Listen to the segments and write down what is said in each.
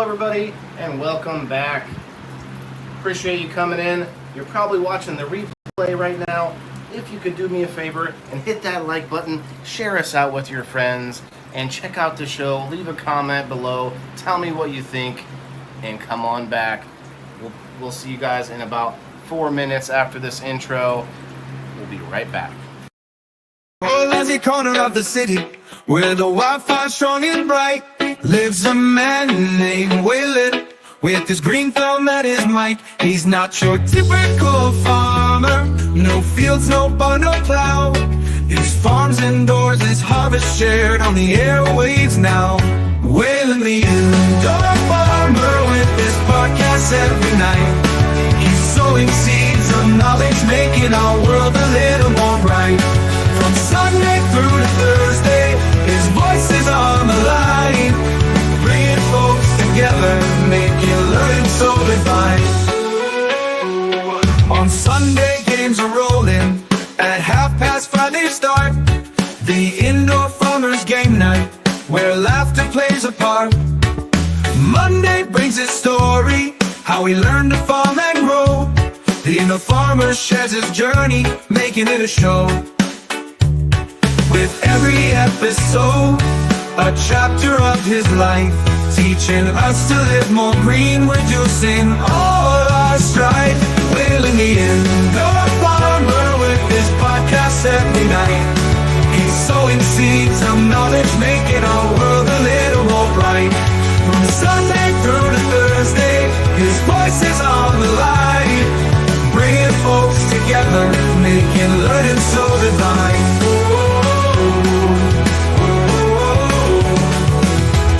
everybody, and welcome back. Appreciate you coming in. You're probably watching the replay right now. If you could do me a favor and hit that like button, share us out with your friends, and check out the show. Leave a comment below. Tell me what you think, and come on back. We'll see you guys in about 4 minutes after this intro. We'll be right back. Oh, lazy corner of the city, where the Wi-Fi's strong and bright, lives a man named Waylon, with his green thumb at his mic. He's not your typical farmer, no fields, no barn, no plow. His farm's indoors, his harvest shared on the airwaves now. Waylon the indoor farmer, with his podcast every night. He's sowing seeds of knowledge, making our world a little more bright. From Sunday through to Thursday, his voice is on the line, bringing folks together, making learning so divine. On Sunday, games are rolling, at 5:30 they start. The indoor farmers game night, where laughter plays a part. Monday brings his story, how he learned to farm and grow. The indoor farmer shares his journey, making it a show. With every episode, a chapter of his life, teaching us to live more green, reducing all our strife. Waylon the indoor farmer, with his podcast every night. He's sowing seeds of knowledge, making our world a little more bright. From Sunday through to Thursday, his voice is on the line, bringing folks together, making learning so divine.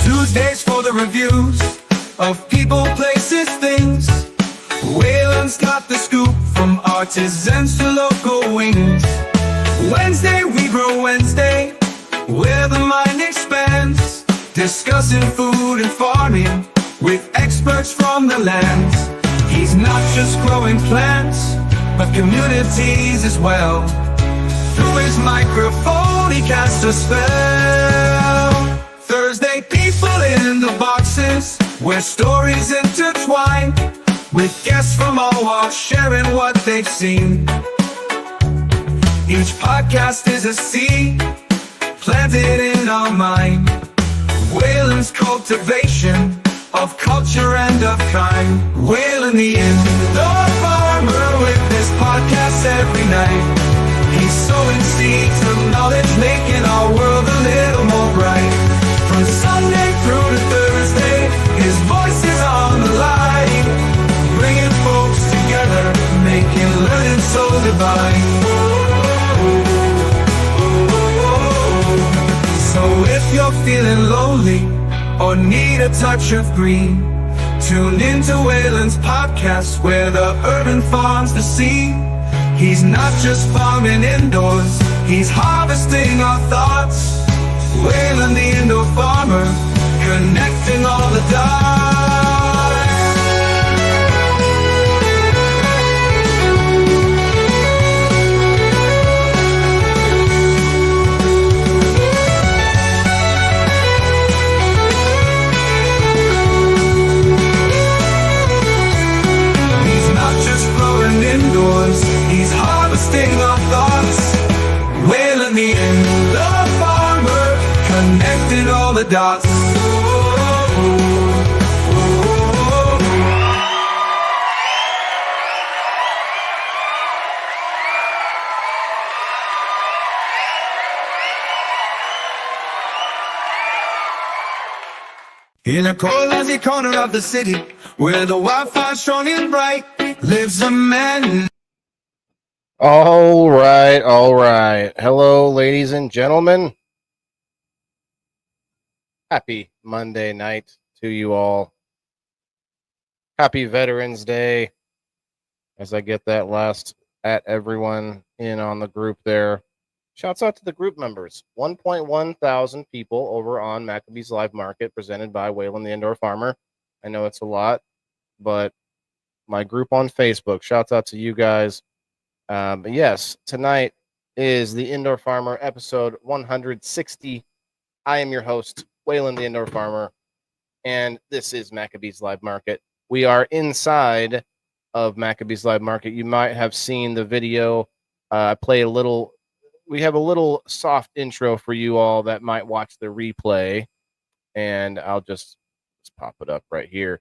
Tuesdays for the reviews of people, places, things. Waylon's got the scoop, from artisans to local wings. Wednesday we grow Wednesday, where the mind expands, discussing food and farming with experts from the lands. He's not just growing plants, but communities as well. Through his microphone he casts a spell. Thursday, people in the boxes, where stories intertwine, with guests from all walks sharing what they've seen. Each podcast is a seed planted in our mind. Waylon's cultivation of culture and of kind. Waylon the indoor farmer, with his podcast every night. He's sowing seeds of knowledge, making our world a little more bright. From Sunday through to Thursday, his voice is on the line, bringing folks together, making learning so divine. So if you're feeling lonely or need a touch of green, tune into Waylon's podcast, where the urban farms the scene. He's not just farming indoors, he's harvesting our thoughts. Waylon the indoor farmer, connecting all the dots. He's not just growing indoors, he's harvesting our thoughts. Waylon the indoor farmer, connecting all the dots. In a cozy corner of the city, where the Wi-Fi's strong and bright, lives a man. All right. Hello, ladies and gentlemen. Happy Monday night to you all. Happy Veterans Day. As I get that last at everyone in on the group there. Shouts out to the group members. 1.1 thousand people over on Mcabee's Live Market, presented by Waylon the Indoor Farmer. I know it's a lot, but my group on Facebook, shouts out to you guys. But yes, tonight is the Indoor Farmer episode 160. I am your host, Waylon the Indoor Farmer. and this is Maccabee's Live Market. We are inside of Maccabee's Live Market. You might have seen the video. I play a little. We have a little soft intro for you all that might watch the replay, and I'll just pop it up right here.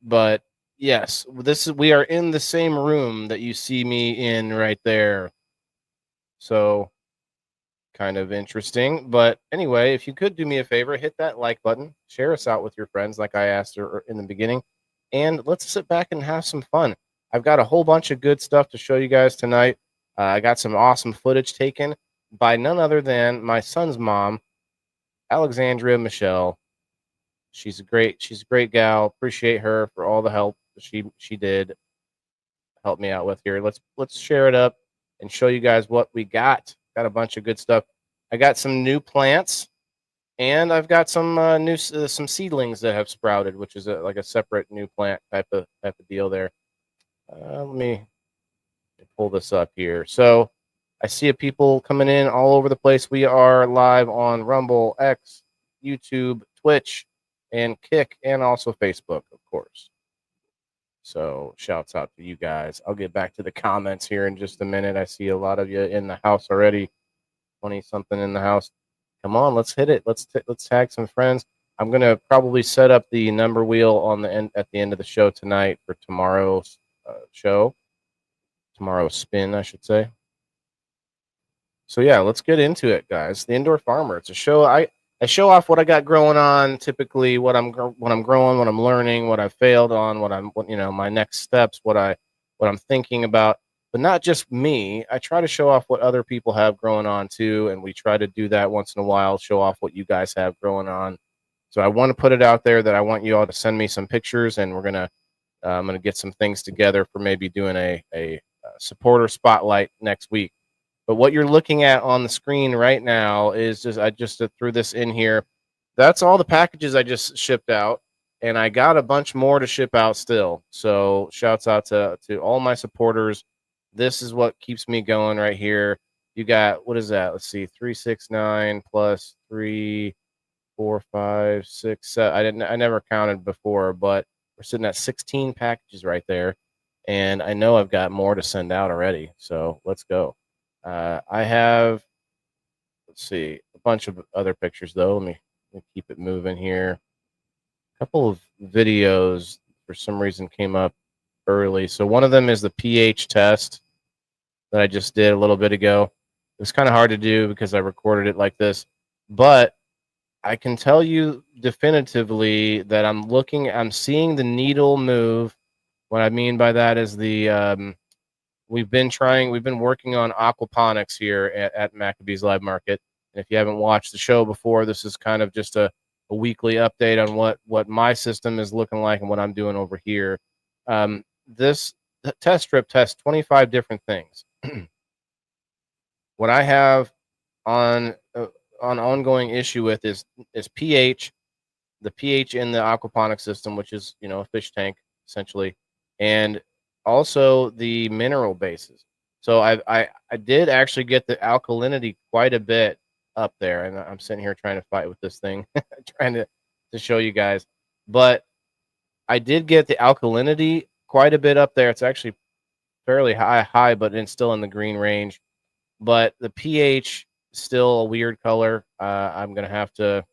But yes, we are in the same room that you see me in right there. So kind of interesting. But anyway, if you could do me a favor, hit that like button, share us out with your friends, like I asked in the beginning, and let's sit back and have some fun. I've got a whole bunch of good stuff to show you guys tonight. I got some awesome footage taken by none other than my son's mom, Alexandria Michelle. She's a great gal. Appreciate her for all the help she did help me out with here. Let's share it up and show you guys what we got. Got a bunch of good stuff. I got some new plants, and I've got some some seedlings that have sprouted, which is like a separate new plant type of deal there. Let me pull this up here. So I see people coming in all over the place. We are live on Rumble, X, YouTube, Twitch, and Kick, and also Facebook, of course. So shouts out to you guys. I'll get back to the comments here in just a minute. I see a lot of you in the house already. 20 something in the house. Come on, let's hit it. Let's tag some friends. I'm gonna probably set up the number wheel on the end at the end of the show tonight for tomorrow's show. Tomorrow's spin, I should say. So yeah, let's get into it, guys. The Indoor Farmer. It's a show. I show off what I got growing on. Typically, what I'm growing, what I'm learning, what I failed on, my next steps, what I'm thinking about. But not just me. I try to show off what other people have growing on too, and we try to do that once in a while. Show off what you guys have growing on. So I want to put it out there that I want you all to send me some pictures, and I'm gonna get some things together for maybe doing a supporter spotlight next week. But what you're looking at on the screen right now is I just threw this in here. That's all the packages I just shipped out, and I got a bunch more to ship out still. So shouts out to all my supporters. This is what keeps me going right here. You got, what is that? Let's see, 369 plus 3, 4, 5, 6, 7. I never counted before, but we're sitting at 16 packages right there, and I know I've got more to send out already. So let's go. I have, let's see, a bunch of other pictures though. Let me keep it moving here. A couple of videos for some reason came up early. So one of them is the pH test that I just did a little bit ago. It was kind of hard to do because I recorded it like this, but I can tell you definitively that I'm seeing the needle move. What I mean by that is we've been working on aquaponics here at Maccabee's Live Market. And if you haven't watched the show before, this is kind of just a weekly update on what my system is looking like and what I'm doing over here. This test strip tests 25 different things. What I have on ongoing issue with is pH, the pH in the aquaponic system, which is a fish tank essentially, and also the mineral bases. So I did actually get the alkalinity quite a bit up there, and I'm sitting here trying to fight with this thing, trying to show you guys. But I did get the alkalinity quite a bit up there. It's actually fairly high, but it's still in the green range. But the pH still a weird color. I'm gonna have to.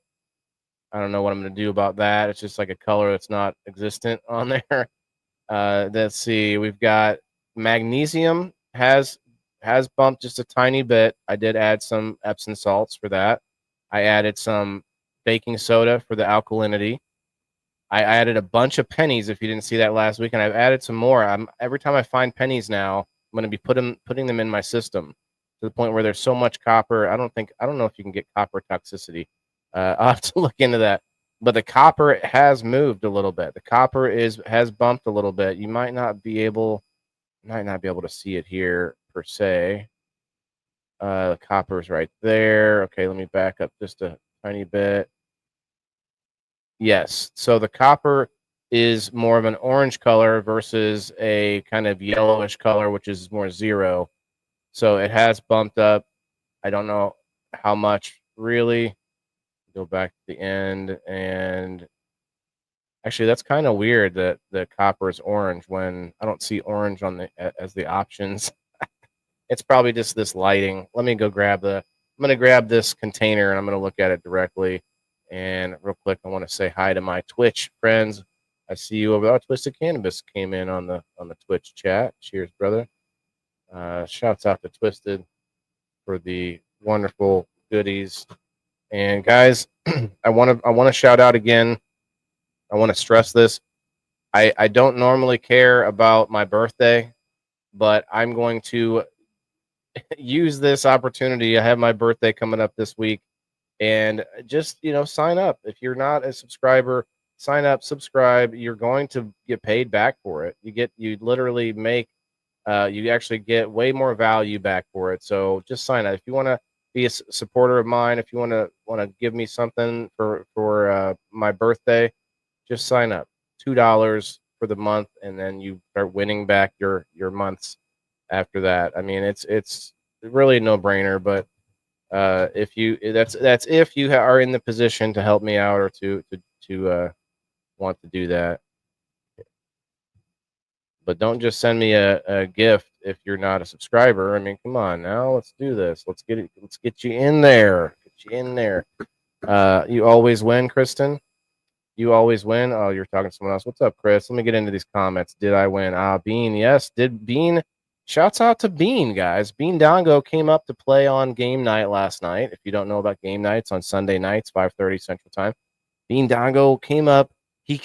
I don't know what I'm gonna do about that. It's just like a color that's not existent on there. Let's see. We've got magnesium has bumped just a tiny bit. I did add some Epsom salts for that. I added some baking soda for the alkalinity. I added a bunch of pennies. If you didn't see that last week, and I've added some more. Every time I find pennies now, I'm going to be putting them in my system to the point where there's so much copper. I don't know if you can get copper toxicity. I'll have to look into that. But the copper has moved a little bit. The copper has bumped a little bit. You might not be able to see it here per se. The copper's right there. Okay, let me back up just a tiny bit. Yes, so the copper is more of an orange color versus a kind of yellowish color, which is more zero. So it has bumped up. I don't know how much really. Go back to the end, and Actually, that's kind of weird that the copper is orange when I don't see orange on the as the options. It's probably just this lighting. Let me go grab the. I'm gonna grab this container and I'm gonna look at it directly. And real quick, I want to say hi to my Twitch friends. I see you over there. Twisted Cannabis came in on the Twitch chat. Cheers, brother. Shouts out to Twisted for the wonderful goodies. And guys, I want to shout out again. I want to stress this. I don't normally care about my birthday, but I'm going to use this opportunity. I have my birthday coming up this week, and just sign up. If you're not a subscriber, sign up, subscribe. You're going to get paid back for it. You literally make you actually get way more value back for it. So just sign up if you want to be a supporter of mine. If you want to give me something for my birthday, just sign up. $2 for the month, and then you start winning back your months after that. I mean, it's really a no-brainer, but if you that's if you are in the position to help me out or to want to do that. But don't just send me a gift if you're not a subscriber. I mean, come on now, let's do this. Let's get you in there. Get you in there. You always win, Kristen. You always win. Oh, you're talking to someone else. What's up, Chris? Let me get into these comments. Did I win? Bean, yes. Did Bean? Shouts out to Bean, guys. Bean Dongo came up to play on game night last night. If you don't know about game nights on Sunday nights, 5:30 Central Time, Bean Dongo came up. He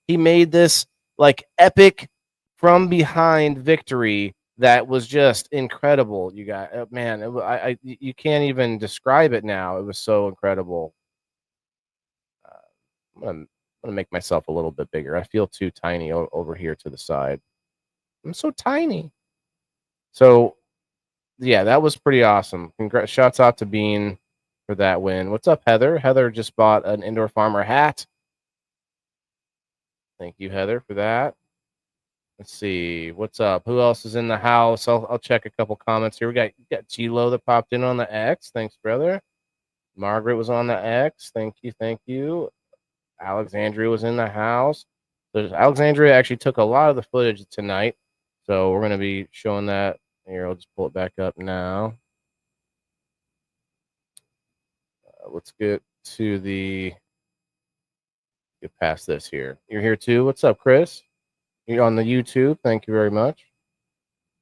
made this like epic from behind victory that was just incredible. You got man, you can't even describe it now. It was so incredible. I'm gonna make myself a little bit bigger. I feel too tiny over here to the side. I'm so tiny. So yeah, that was pretty awesome. Congrats! Shouts out to Bean for that win. What's up, Heather? Heather just bought an Indoor Farmer hat. Thank you, Heather, for that. Let's see what's up. Who else is in the house? I'll check a couple comments here. We got Chilo that popped in on the X. Thanks, brother. Margaret was on the X. Thank you. Alexandria was in the house. So Alexandria actually took a lot of the footage tonight, so we're going to be showing that. Here, I'll just pull it back up now. Let's get past this here. You're here too. What's up, Chris? You're on the YouTube. Thank you very much.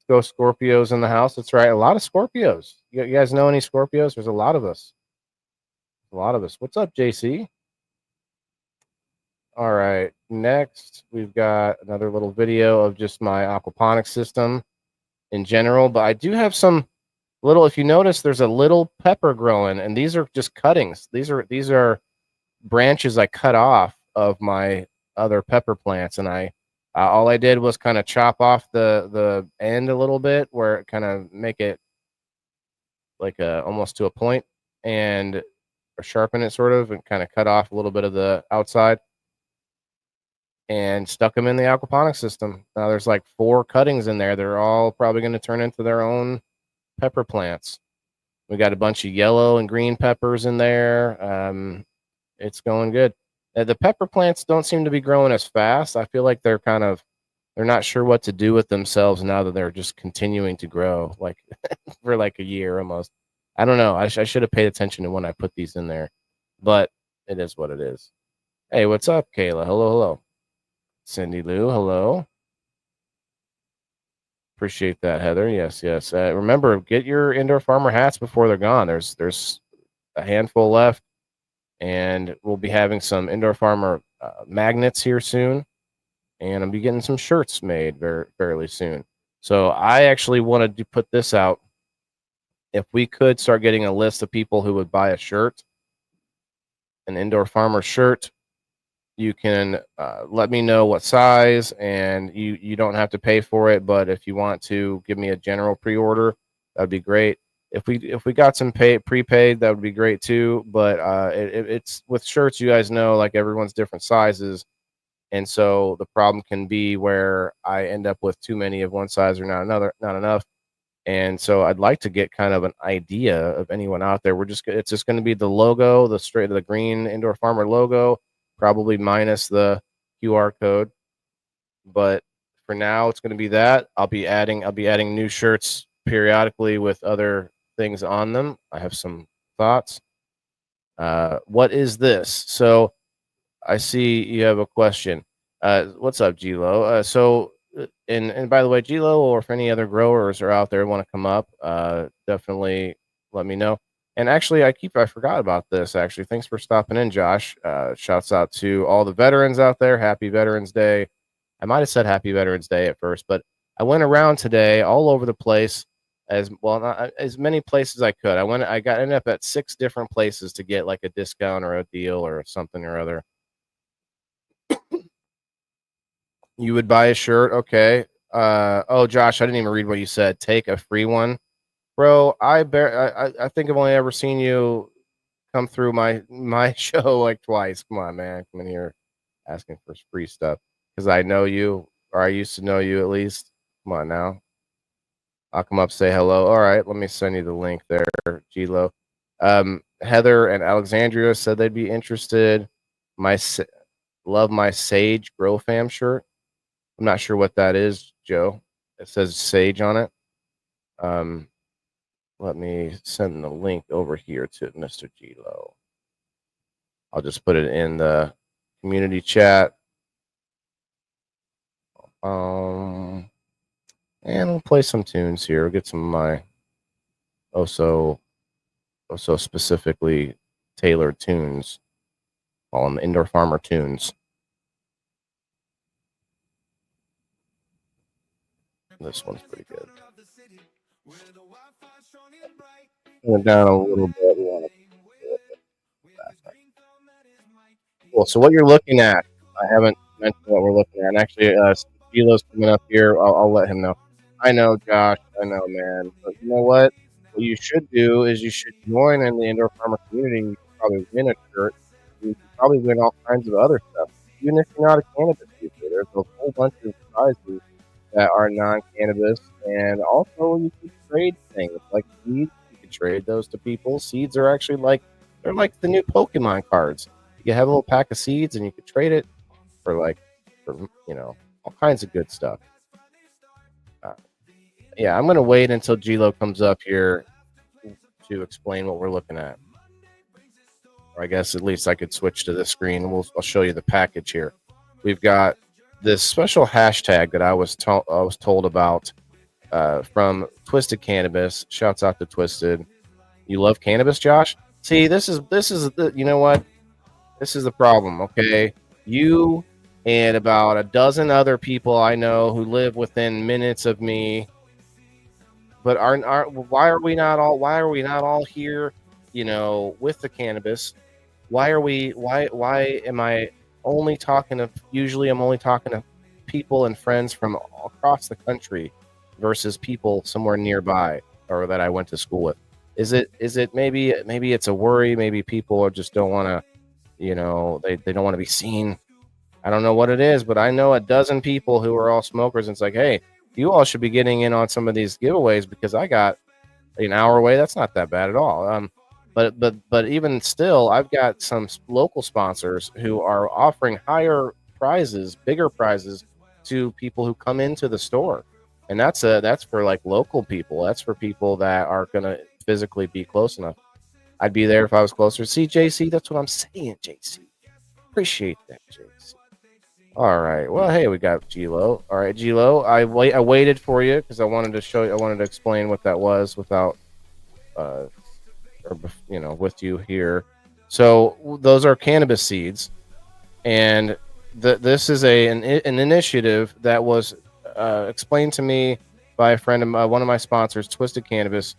Let's go Scorpios in the house. That's right. A lot of Scorpios. You guys know any Scorpios? There's a lot of us. What's up, JC? All right, next we've got another little video of just my aquaponics system in general, but I do have some little, if you notice, there's a little pepper growing, and these are just cuttings. These are branches I cut off of my other pepper plants, and all I did was kind of chop off the end a little bit where it kind of make it like almost to a point, and or sharpen it sort of, and kind of cut off a little bit of the outside, and stuck them in the aquaponics system. Now there's like 4 cuttings in there. They're all probably going to turn into their own pepper plants. We got a bunch of yellow and green peppers in there. It's going good. The pepper plants don't seem to be growing as fast. I feel like they're not sure what to do with themselves now that they're just continuing to grow like for like a year almost. I don't know. I should have paid attention to when I put these in there, but it is what it is. Hey, what's up, Kayla? Hello. Cindy Lou, hello. Appreciate that, Heather. Yes. Remember, get your Indoor Farmer hats before they're gone. There's a handful left, and we'll be having some Indoor Farmer magnets here soon, and I'll be getting some shirts made fairly soon. So I actually wanted to put this out. If we could start getting a list of people who would buy a shirt, an Indoor Farmer shirt, you can let me know what size, and you don't have to pay for it. But if you want to give me a general pre-order, that'd be great. If we got some prepaid, that would be great too. But it's with shirts, you guys know, like everyone's different sizes, and so the problem can be where I end up with too many of one size or not enough. And so I'd like to get kind of an idea of anyone out there. It's just going to be the logo, the green Indoor Farmer logo, probably minus the QR code. But for now, it's going to be that. I'll be adding new shirts periodically with other things on them. I have some thoughts. What is this? So I see you have a question. What's up, Glo? And by the way, Glo, or if any other growers are out there want to come up, definitely let me know. And actually, I forgot about this. Actually, thanks for stopping in, Josh. Shouts out to all the veterans out there. Happy Veterans Day. I might have said Happy Veterans Day at first, but I went around today all over the place, as well, not as many places I could. Ended up at 6 different places to get like a discount or a deal or something or other. You would buy a shirt, okay? Oh, Josh, I didn't even read what you said. Take a free one, bro. I think I've only ever seen you come through my show like twice. Come on, man, come in here asking for free stuff because I know you, or I used to know you at least. Come on now. I'll come up, say hello. All right, let me send you the link there, Glo. Heather and Alexandria said they'd be interested. Love my Sage Grow Fam shirt. I'm not sure what that is, Joe. It says Sage on it. Let me send the link over here to Mr. Glo. I'll just put it in the community chat. And we'll play some tunes here. We'll get some of my so specifically tailored tunes. Call them Indoor Farmer tunes. This one's pretty good. Went down a little bit. Cool. So what you're looking at, I haven't mentioned what we're looking at. And actually, Gilo's coming up here. I'll let him know. I know, Josh. I know, man. But you know what? What you should do is you should join in the Indoor Farmer community. You can probably win a shirt. You can probably win all kinds of other stuff. Even if you're not a cannabis user, there's a whole bunch of prizes that are non-cannabis. And also, you can trade things like seeds. You can trade those to people. Seeds are actually they're like the new Pokemon cards. You have a little pack of seeds and you could trade it for all kinds of good stuff. Yeah, I'm gonna wait until Glo comes up here to explain what we're looking at. Or I guess at least I could switch to this screen. I'll show you the package here. We've got this special hashtag that I was told about from Twisted Cannabis. Shouts out to Twisted. You love cannabis, Josh? See, this is you know what? This is the problem, okay? You and about a dozen other people I know who live within minutes of me, but why are we not all here, with the cannabis? Why am I only talking to people and friends from across the country versus people somewhere nearby or that I went to school with? Is it maybe it's a worry, maybe people just don't want to, they don't want to be seen. I don't know what it is, but I know a dozen people who are all smokers, and it's like, hey, you all should be getting in on some of these giveaways because I got an hour away. That's not that bad at all. But even still, I've got some local sponsors who are offering higher prizes, bigger prizes to people who come into the store, and that's for like local people. That's for people that are gonna physically be close enough. I'd be there if I was closer. See, JC, that's what I'm saying, JC. Appreciate that, JC. All right. Well, hey, we got Glo. All right, Glo. I waited for you because I wanted to show you. I wanted to explain what that was without, with you here. So those are cannabis seeds, and this is an initiative that was explained to me by a friend of one of my sponsors, Twisted Cannabis,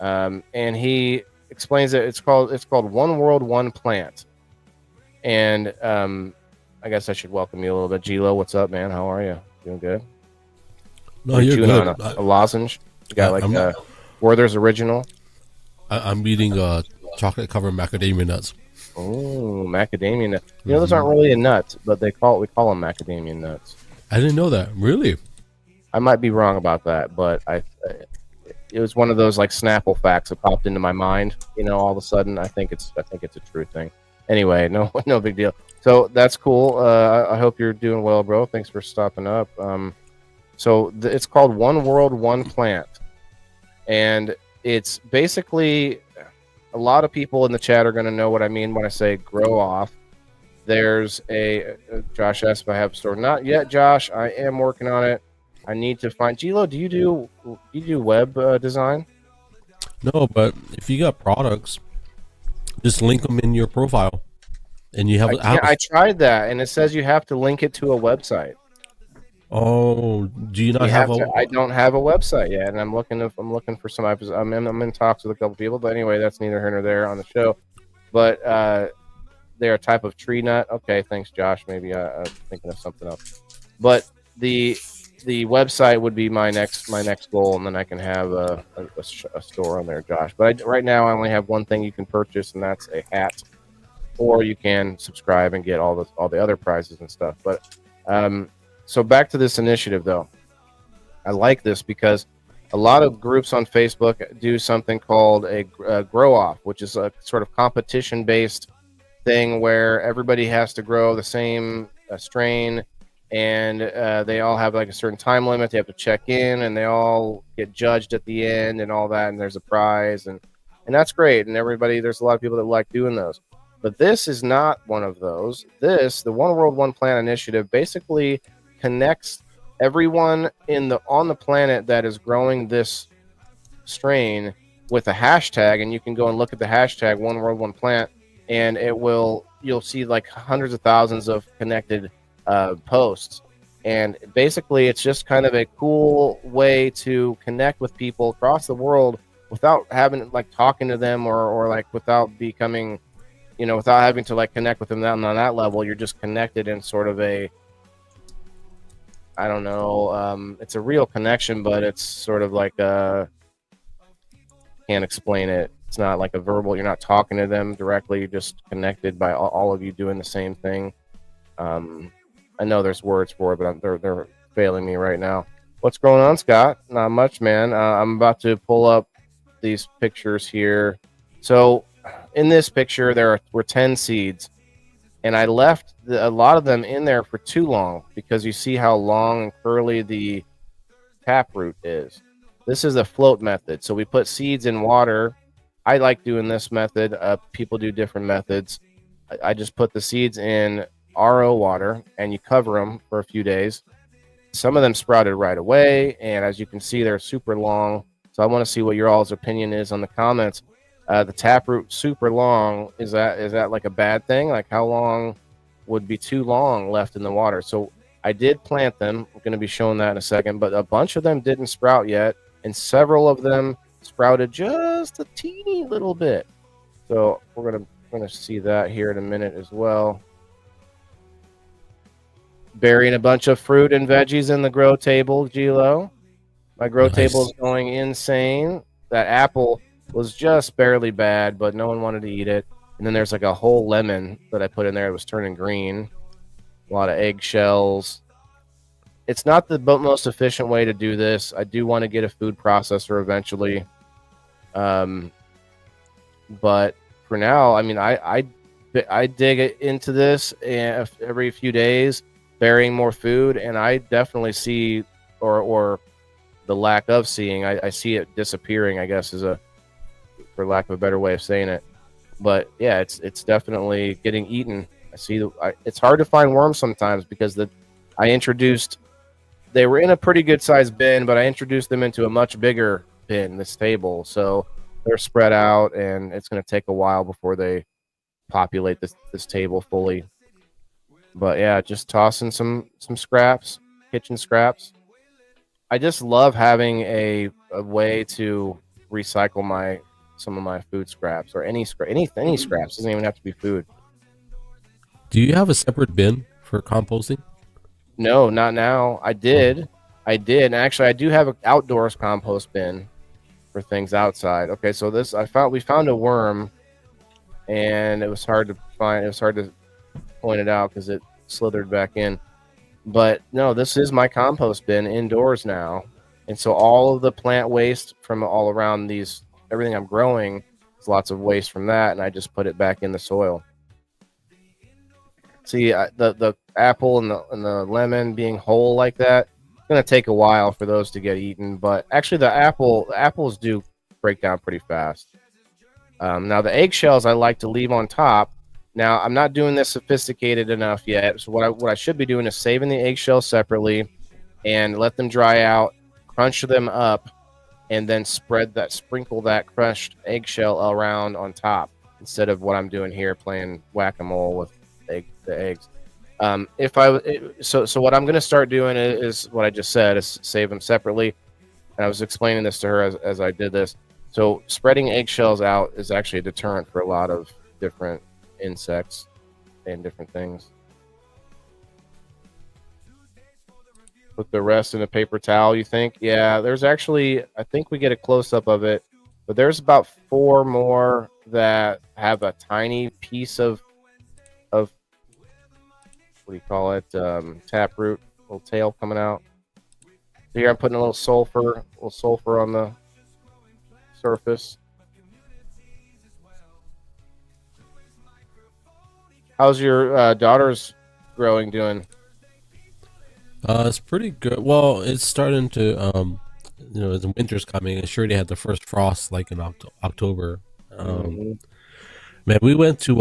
and he explains that it's called One World, One Plant, and I guess I should welcome you a little bit. Glo, what's up, man? How are you? Doing good? No, you're good. On a lozenge? You got Werther's Original? I'm eating chocolate-covered macadamia nuts. Oh, macadamia nuts. Those aren't really a nut, but we call them macadamia nuts. I didn't know that. Really? I might be wrong about that, but it was one of those like Snapple facts that popped into my mind. All of a sudden, I think it's a true thing. Anyway, no no big deal. So that's cool. I hope you're doing well, bro. Thanks for stopping up. So it's called One World, One Plant, and it's basically a lot of people in the chat are going to know what I mean when I say grow off. There's a Josh asked if I have a store. Not yet, Josh. I am working on it. I need to find Gilo. Do you do web design? No, but if you got products, just link them in your profile, and you have. I tried that, and it says you have to link it to a website. Oh, do you not have a? I don't have a website yet, and I'm looking for some. I'm in talks with a couple people, but anyway, that's neither here nor there on the show. But they're a type of tree nut. Okay, thanks, Josh. Maybe I'm thinking of something else. But the website would be my next goal, and then I can have a store on there, Josh. But right now, I only have one thing you can purchase, and that's a hat, or you can subscribe and get all the other prizes and stuff. But so back to this initiative, though. I like this because a lot of groups on Facebook do something called a grow off, which is a sort of competition-based thing where everybody has to grow the same strain, and they all have like a certain time limit. They have to check in, and they all get judged at the end and all that, and there's a prize, and that's great. And there's a lot of people that like doing those. But this is not one of those. The One World, One Plant initiative basically connects everyone on the planet that is growing this strain with a hashtag, and you can go and look at the hashtag One World, One Plant, and you'll see like hundreds of thousands of connected posts. And basically it's just kind of a cool way to connect with people across the world without having like talking to them or like without becoming, without having to like connect with them on that level. You're just connected in sort of a, I don't know, it's a real connection, but it's sort of like can't explain it. It's not like a verbal, you're not talking to them directly, you're just connected by all of you doing the same thing. I know there's words for it, but they're failing me right now. What's going on, Scott? Not much, man. I'm about to pull up these pictures here. So in this picture, there were 10 seeds. And I left a lot of them in there for too long because you see how long and curly the taproot is. This is a float method. So we put seeds in water. I like doing this method. People do different methods. I just put the seeds in RO water and you cover them for a few days. Some of them sprouted right away. And as you can see, they're super long. So I want to see what your all's opinion is on the comments. The taproot super long, is that like a bad thing? Like how long would be too long left in the water? So I did plant them. I'm going to be showing that in a second, but a bunch of them didn't sprout yet, and several of them sprouted just a teeny little bit. So we're gonna see that here in a minute as well. Burying a bunch of fruit and veggies in the grow table, Gilo. My grow table is going insane. That apple was just barely bad, but no one wanted to eat it. And then there's like a whole lemon that I put in there. It was turning green. A lot of eggshells. It's not the most efficient way to do this. I do want to get a food processor eventually. But for now, I mean, I dig into this every few days, burying more food, and I definitely see, or the lack of seeing, I see it disappearing, I guess, for lack of a better way of saying it. But yeah, it's definitely getting eaten. I see it's hard to find worms sometimes because they were in a pretty good sized bin, but I introduced them into a much bigger bin, this table. So they're spread out, and it's going to take a while before they populate this table fully. But yeah, just tossing some scraps, kitchen scraps. I just love having a way to recycle some of my food scraps, or any scraps. Doesn't even have to be food. Do you have a separate bin for composting? No, not now. I did. And actually, I do have an outdoors compost bin for things outside. Okay, so we found a worm, and it was hard to find. It was hard to point it out because it slithered back in. But no, this is my compost bin indoors now, and so all of the plant waste from all around everything I'm growing, there's lots of waste from that, and I just put it back in the soil. See, the apple and the lemon being whole like that, it's gonna take a while for those to get eaten. But actually, the apples do break down pretty fast. Now the eggshells I like to leave on top. Now I'm not doing this sophisticated enough yet. So what I should be doing is saving the eggshells separately and let them dry out, crunch them up, and then sprinkle that crushed eggshell around on top instead of what I'm doing here, playing whack-a-mole with the eggs. So what I'm going to start doing is what I just said, is save them separately. And I was explaining this to her as I did this. So spreading eggshells out is actually a deterrent for a lot of different insects and different things. Put the rest in a paper towel, you think? Yeah, there's actually, I think we get a close-up of it, but there's about 4 more that have a tiny piece of what do you call it? Taproot, little tail coming out. So here I'm putting a little sulfur on the surface. How's your daughter's growing doing? It's pretty good. Well, it's starting to the winter's coming. And sure, they had the first frost like in October. Man, we went to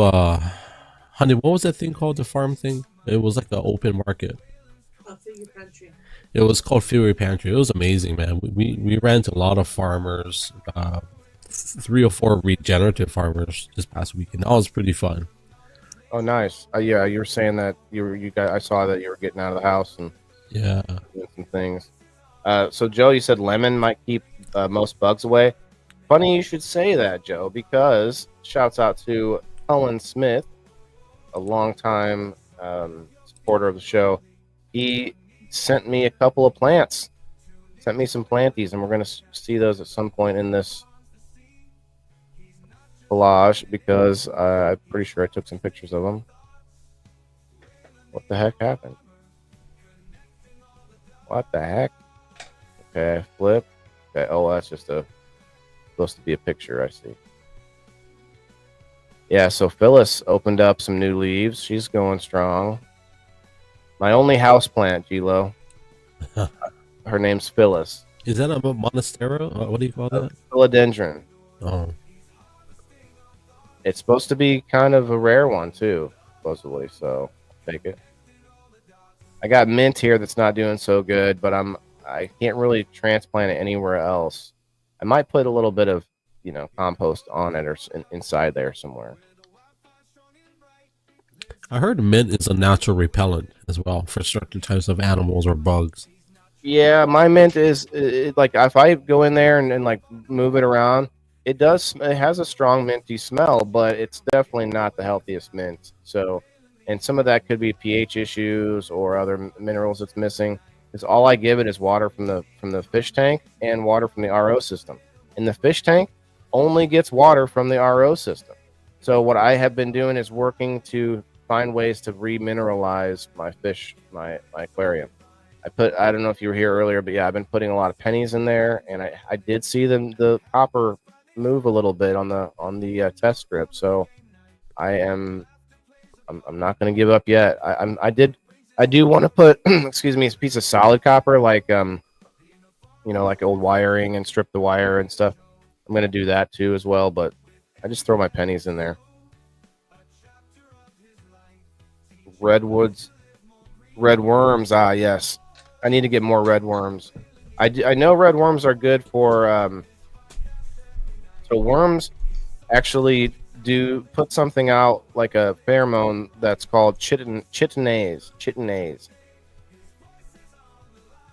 honey. What was that thing called? The farm thing? It was like an open market. It was called Fury Pantry. It was amazing, man. We ran to a lot of farmers, 3 or 4 regenerative farmers this past weekend. That was pretty fun. Oh, nice. Yeah, you were saying that you guys. I saw that you were getting out of the house and Yeah. doing some things. So Joe, you said lemon might keep most bugs away. Funny you should say that, Joe, because shouts out to Cullen Smith, a longtime supporter of the show. He sent me a couple of plants, sent me some planties, and we're going to see those at some point in this collage because I'm pretty sure I took some pictures of them. What the heck happened? What the heck? Okay, flip. Okay, oh, that's just supposed to be a picture, I see. Yeah, so Phyllis opened up some new leaves. She's going strong. My only house plant, Gilo. Her name's Phyllis. Is that a monastero? What do you call that? Philodendron. Oh. It's supposed to be kind of a rare one, too, supposedly, so I'll take it. I got mint here that's not doing so good, but I can't really transplant it anywhere else. I might put a little bit of, compost on it or inside there somewhere. I heard mint is a natural repellent as well for certain types of animals or bugs. Yeah, my mint is like if I go in there and like move it around, it has a strong minty smell, but it's definitely not the healthiest mint. So, and some of that could be pH issues or other minerals it's missing. Because all I give it is water from the fish tank and water from the RO system. And the fish tank only gets water from the RO system. So what I have been doing is working to find ways to remineralize my fish, my aquarium. I don't know if you were here earlier, but yeah, I've been putting a lot of pennies in there, and I did see the copper move a little bit on the test strip. So I'm not going to give up yet. I do want to put excuse me, a piece of solid copper like like old wiring and strip the wire and stuff. I'm going to do that too as well, but I just throw my pennies in there. Red worms. Ah, yes. I need to get more red worms. I know red worms are good for. So worms actually do put something out like a pheromone that's called chitinase,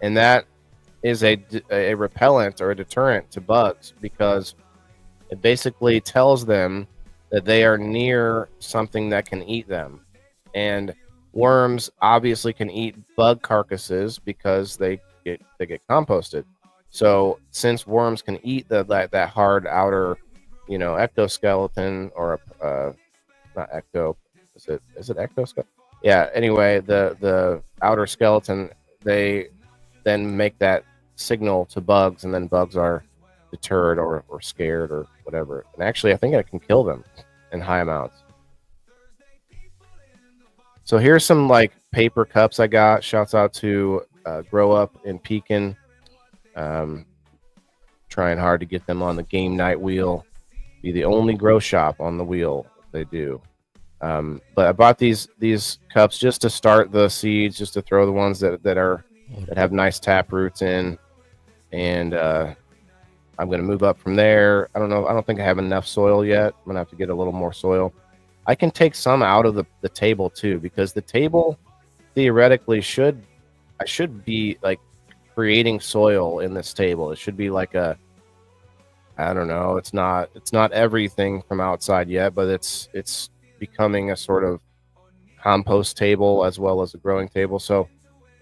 and that is a repellent or a deterrent to bugs because it basically tells them that they are near something that can eat them. And worms obviously can eat bug carcasses because they get composted. So since worms can eat that hard outer, ectoskeleton or not ecto, is it ectoskeleton? Yeah. Anyway, the outer skeleton, they then make that signal to bugs, and then bugs are deterred or scared or whatever. And actually, I think I can kill them in high amounts. So here's some like paper cups I got. Shouts out to Grow Up in Pekin. Um, Trying hard to get them on the game night wheel. Be the only grow shop on the wheel if they do. But I bought these cups just to start the seeds, just to throw the ones that have nice tap roots in, and I'm going to move up from there. I don't know. I don't think I have enough soil yet. I'm going to have to get a little more soil. I can take some out of the table too, because the table theoretically I should be like creating soil in this table. It should be like I don't know. It's not everything from outside yet, but it's becoming a sort of compost table as well as a growing table. So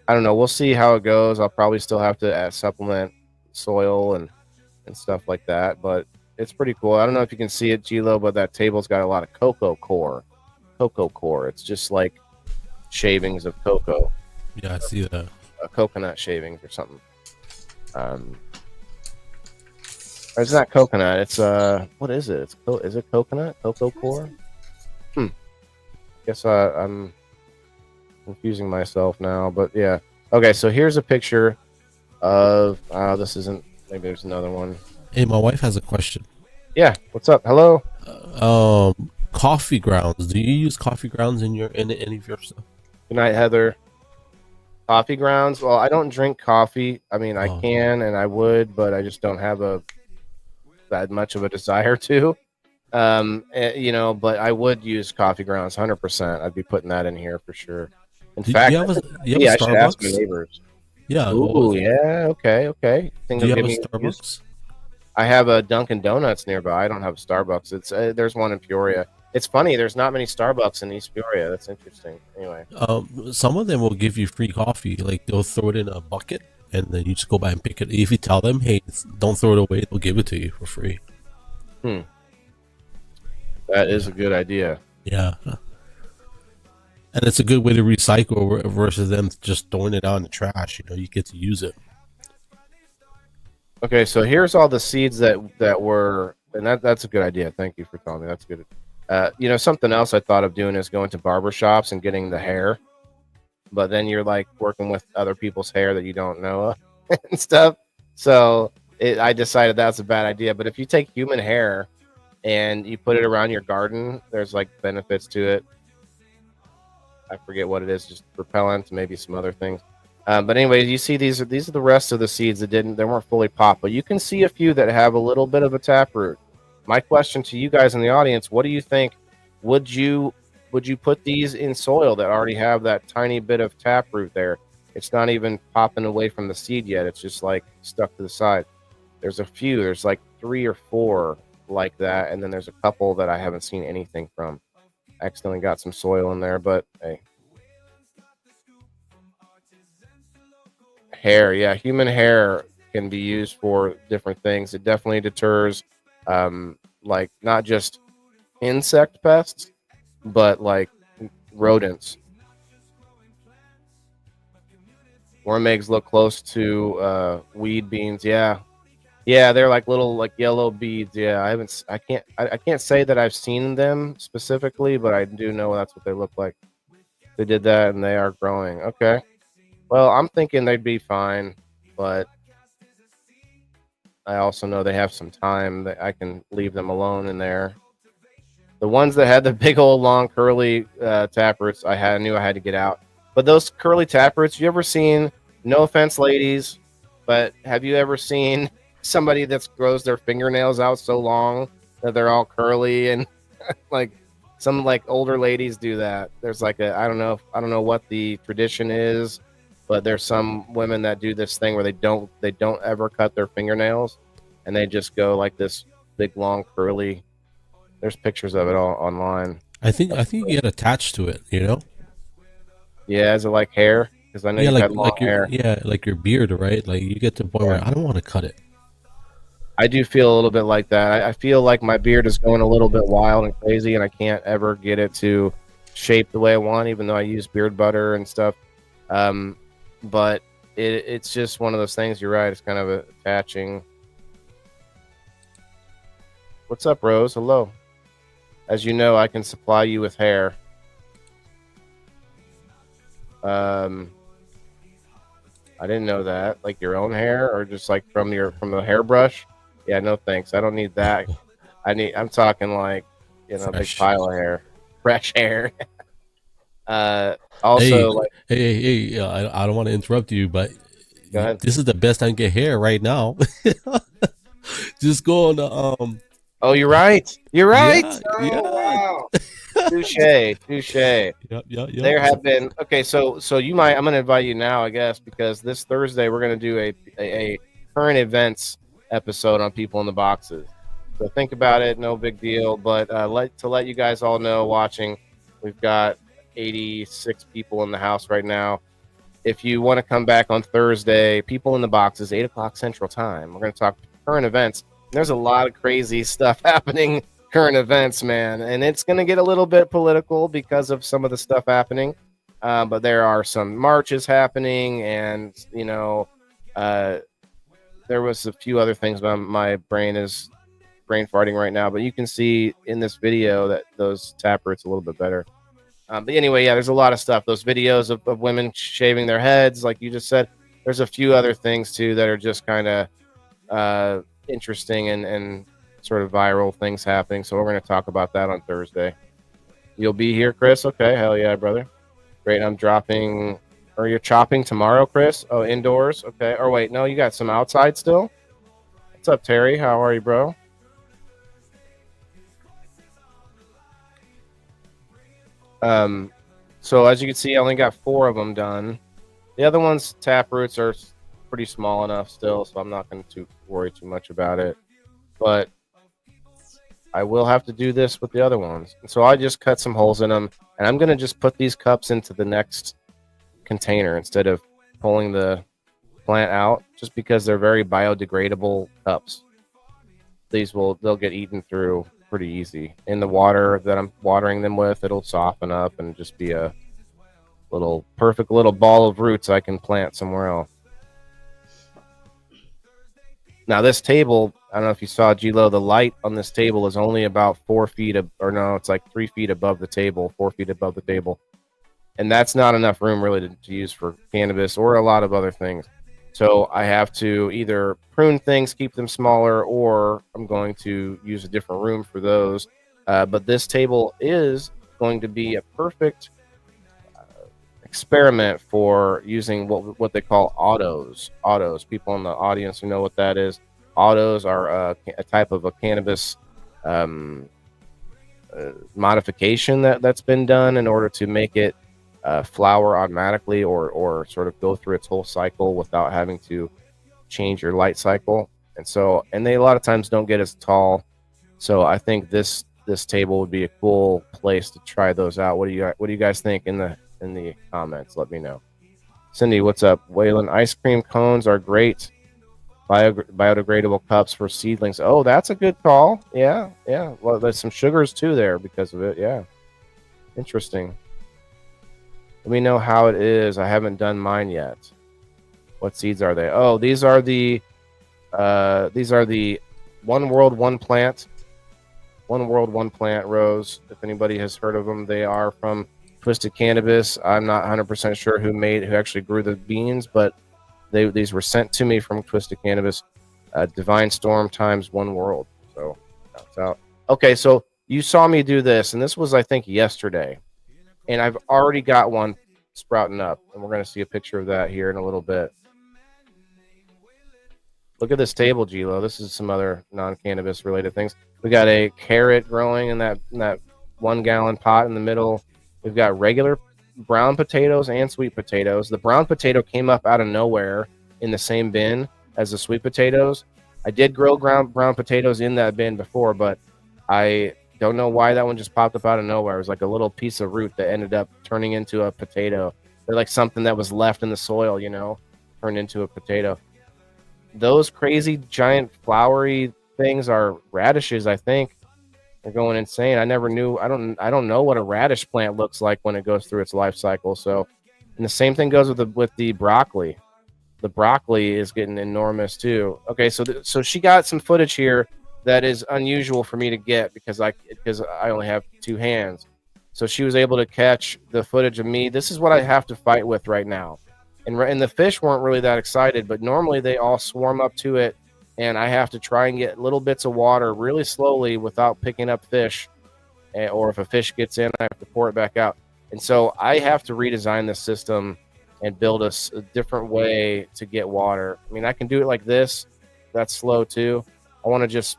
I don't know. We'll see how it goes. I'll probably still have to supplement soil and stuff like that, but it's pretty cool. I don't know if you can see it, Gilo, but that table's got a lot of cocoa core. It's just like shavings of cocoa. Yeah, I see that. Coconut shavings or something. Or it's not coconut. It's what is it? Is it coconut? Cocoa core? Guess I'm confusing myself now, but yeah. Okay, so here's a picture of. This isn't. Maybe there's another one. Hey, my wife has a question. Yeah. What's up? Hello. Coffee grounds. Do you use coffee grounds in any of your stuff? Good night, Heather. Coffee grounds. Well, I don't drink coffee. I mean, I can and I would, but I just don't have that much of a desire to. But I would use coffee grounds 100%. I'd be putting that in here for sure. In fact, do you have a I should ask my neighbors. Yeah. Ooh, yeah. Okay. Do you have a Starbucks? I have a Dunkin' Donuts nearby. I don't have a Starbucks. It's there's one in Peoria. It's funny. There's not many Starbucks in East Peoria. That's interesting. Anyway, some of them will give you free coffee. Like they'll throw it in a bucket, and then you just go by and pick it. If you tell them, "Hey, don't throw it away," they'll give it to you for free. That is a good idea. Yeah. And it's a good way to recycle versus them just throwing it out in the trash. You get to use it. Okay, so here's all the seeds that were, and that's a good idea. Thank you for telling me. That's good. Something else I thought of doing is going to barber shops and getting the hair, but then you're like working with other people's hair that you don't know and stuff. So I decided that's a bad idea. But if you take human hair and you put it around your garden, there's like benefits to it. I forget what it is, just repellent, maybe some other things. But anyways, you see these are the rest of the seeds that they weren't fully popped, but you can see a few that have a little bit of a taproot. My question to you guys in the audience: what do you think? Would you put these in soil that already have that tiny bit of taproot there? It's not even popping away from the seed yet. It's just like stuck to the side. There's a few. There's like 3 or 4 like that, and then there's a couple that I haven't seen anything from. I accidentally got some soil in there, but hey. Hair, yeah, human hair can be used for different things. It definitely deters, like not just insect pests, but like rodents. Worm eggs look close to weed beans. Yeah, they're like little like yellow beads. Yeah, I can't say that I've seen them specifically, but I do know that's what they look like. They did that, and they are growing. Okay. Well, I'm thinking they'd be fine, but I also know they have some time that I can leave them alone in there. The ones that had the big old long curly taproots, I knew I had to get out. But those curly taproots, you ever seen? No offense, ladies, but have you ever seen somebody that grows their fingernails out so long that they're all curly and like some like older ladies do that? There's like I don't know what the tradition is. But there's some women that do this thing where they don't ever cut their fingernails, and they just go like this big long curly. There's pictures of it all online. I think you get attached to it. Yeah, is it like hair? Because I know you got long hair. Yeah, like your beard, right? Like you get to the point where I don't want to cut it. I do feel a little bit like that. I feel like my beard is going a little bit wild and crazy, and I can't ever get it to shape the way I want, even though I use beard butter and stuff. But it's just one of those things. You're right. It's kind of attaching. What's up, Rose? Hello. As you know, I can supply you with hair. I didn't know that. Like your own hair, or just like from the hairbrush? Yeah, no thanks. I don't need that. I'm talking like, a big Fresh. pile of hair, fresh hair. Uh, Hey, also, like, hey! I don't want to interrupt you, but go ahead. this is the best time to get hair right now. Just go on the Oh, you're right. You're right. yeah, Oh, yeah. wow. Touche, touche. Yep. There have been, okay. So you might. I'm going to invite you now, I guess, because this Thursday we're going to do a current events episode on people in the boxes. So think about it. No big deal. But let you guys all know, watching, we've got 86 people in the house right now. If you want to come back on Thursday, people in the boxes, 8 o'clock Central Time. We're going to talk current events. There's a lot of crazy stuff happening, current events, man, and it's going to get a little bit political because of some of the stuff happening. But there are some marches happening, and there was a few other things. But my brain is brain farting right now. But you can see in this video that those taproots a little bit better. But anyway, yeah, there's a lot of stuff. Those videos of women shaving their heads, like you just said. There's a few other things too that are just kind of interesting and sort of viral things happening. So we're going to talk about that on Thursday. You'll be here, Chris? Okay, hell yeah, brother. Great. I'm dropping, or you're chopping tomorrow, Chris? Oh, indoors? Okay. Or wait, no, you got some outside still? What's up, Terry? How are you, bro? So as you can see, I only got 4 of them done. The other ones, tap roots, are pretty small enough still, so I'm not going to worry too much about it. But I will have to do this with the other ones. So I just cut some holes in them, and I'm going to just put these cups into the next container instead of pulling the plant out, just because they're very biodegradable cups. They'll get eaten through pretty easy. In the water that I'm watering them with, it'll soften up and just be a perfect little ball of roots I can plant somewhere else. Now this table, I don't know if you saw, G-Lo, the light on this table is only about 4 feet, it's like 3 feet above the table, 4 feet above the table. And that's not enough room really to use for cannabis or a lot of other things. So I have to either prune things, keep them smaller, or I'm going to use a different room for those. But this table is going to be a perfect experiment for using what they call autos. Autos. People in the audience who know what that is. Autos are a type of a cannabis modification that's been done in order to make it flower automatically or sort of go through its whole cycle without having to change your light cycle. And they a lot of times don't get as tall. So I think this table would be a cool place to try those out. What do you guys think in the comments? Let me know. Cindy, what's up? Waylon, ice cream cones are great. Biodegradable cups for seedlings. Oh, that's a good call. Yeah. Well, there's some sugars too there because of it. Yeah. Interesting. Let me know how it is. I haven't done mine yet. What seeds are they? Oh, these are the One World, One Plant. One World, One Plant rose. If anybody has heard of them, they are from Twisted Cannabis. I'm not 100% sure who actually grew the beans, but these were sent to me from Twisted Cannabis. Divine Storm times One World. So that's out. Okay, so you saw me do this, and this was, I think, yesterday. And I've already got one sprouting up, and we're going to see a picture of that here in a little bit. Look at this table, G-Lo. This is some other non-cannabis related things. We got a carrot growing in that 1 gallon pot in the middle. We've got regular brown potatoes and sweet potatoes. The brown potato came up out of nowhere in the same bin as the sweet potatoes. I did grow brown potatoes in that bin before, but I don't know why that one just popped up out of nowhere. It was like a little piece of root that ended up turning into a potato. They're like something that was left in the soil, turned into a potato. Those crazy giant flowery things are radishes, I think. They're going insane. I never knew. I don't know what a radish plant looks like when it goes through its life cycle. So, and the same thing goes with the broccoli. The broccoli is getting enormous too. Okay, so she got some footage here that is unusual for me to get because I only have 2 hands. So she was able to catch the footage of me. This is what I have to fight with right now. And the fish weren't really that excited, but normally they all swarm up to it, and I have to try and get little bits of water really slowly without picking up fish. Or if a fish gets in, I have to pour it back out. And so I have to redesign the system and build a different way to get water. I mean, I can do it like this. That's slow too. I want to just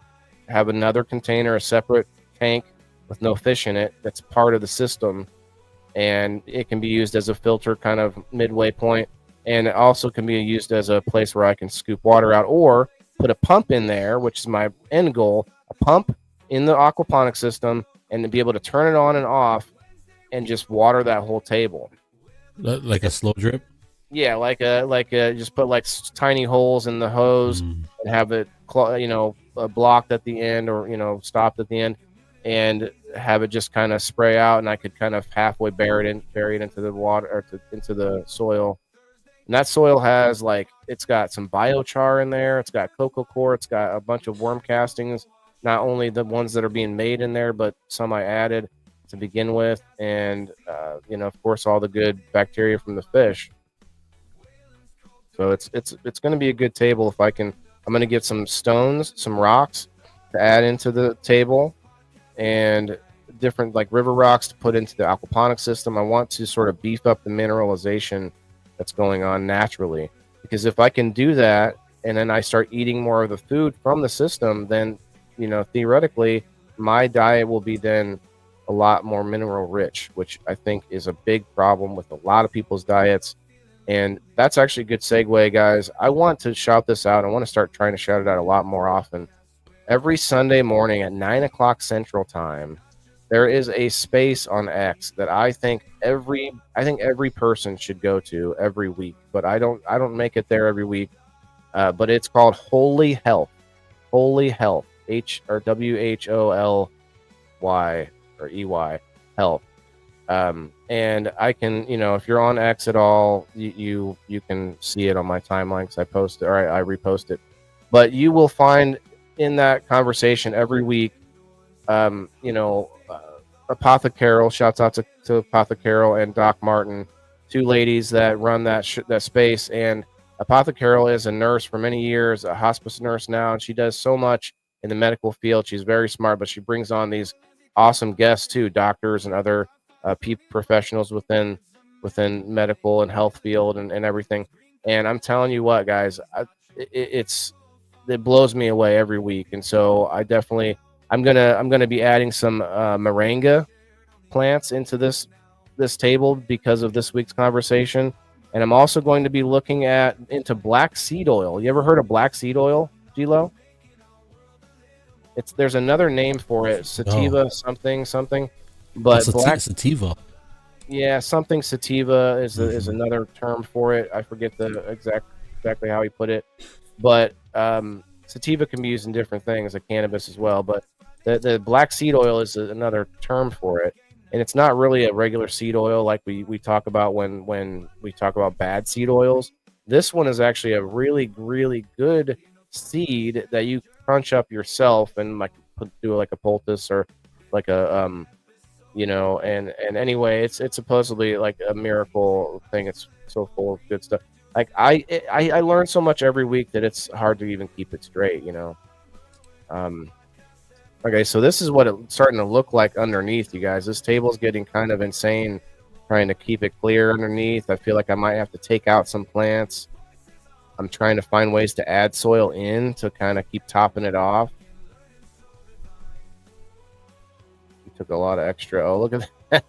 have another container, a separate tank with no fish in it. That's part of the system, and it can be used as a filter kind of midway point, and it also can be used as a place where I can scoop water out or put a pump in there, which is my end goal, a pump in the aquaponic system, and to be able to turn it on and off and just water that whole table. Like a slow drip. Yeah, like a just put like tiny holes in the hose and have it blocked at the end, or stopped at the end, and have it just kind of spray out, and I could kind of halfway bury it into the water, or into the soil. And that soil has, like, it's got some biochar in there, it's got coco coir, it's got a bunch of worm castings, not only the ones that are being made in there, but some I added to begin with, and of course, all the good bacteria from the fish. So it's going to be a good table if I can. I'm going to get some stones, some rocks to add into the table, and different like river rocks to put into the aquaponic system. I want to sort of beef up the mineralization that's going on naturally, because if I can do that and then I start eating more of the food from the system, then theoretically my diet will be then a lot more mineral rich, which I think is a big problem with a lot of people's diets. And that's actually a good segue, guys. I want to shout this out. I want to start trying to shout it out a lot more often. Every Sunday morning at 9 o'clock Central Time, there is a space on X that I think every person should go to every week. But I don't make it there every week. But it's called Holy Health. Holy Health. WHOLY or EY Health. And I can, if you're on X at all, you can see it on my timeline because I post it, or I repost it. But you will find in that conversation every week, Apothecarol, shouts out to Apothecarol and Doc Martin, two ladies that run that space. And Apothecarol is a nurse for many years, a hospice nurse now, and she does so much in the medical field. She's very smart, but she brings on these awesome guests too, doctors and other professionals within medical and health field and everything. And I'm telling you what, guys, it blows me away every week. And so I'm gonna be adding some moringa plants into this table because of this week's conversation. And I'm also going to be looking into black seed oil. You ever heard of black seed oil, G-Lo? There's another name for it, sativa something. But black sativa. Yeah, something sativa is another term for it. I forget exactly how he put it. But sativa can be used in different things, like cannabis as well. But the black seed oil is another term for it. And it's not really a regular seed oil like we talk about when we talk about bad seed oils. This one is actually a really, really good seed that you crunch up yourself and like do like a poultice or like a and anyway, it's supposedly like a miracle thing. It's so full of good stuff. Like I learn so much every week that it's hard to even keep it straight, Okay, so this is what it's starting to look like underneath, you guys. This table's getting kind of insane, trying to keep it clear underneath. I feel like I might have to take out some plants. I'm trying to find ways to add soil in to kind of keep topping it off. You took a lot of extra. Oh, look at that.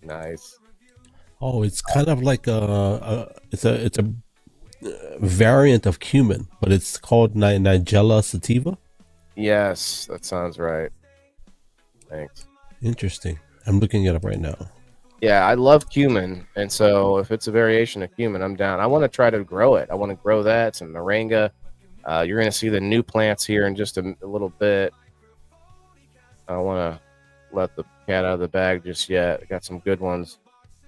Nice. Oh, it's kind of like it's a variant of cumin, but it's called Nigella sativa. Yes, that sounds right. Thanks. Interesting. I'm looking it up right now. Yeah, I love cumin, and so if it's a variation of cumin, I'm down. I want to try to grow it. I want to grow that, some moringa. You're going to see the new plants here in just a little bit. I don't want to let the cat out of the bag just yet. I got some good ones.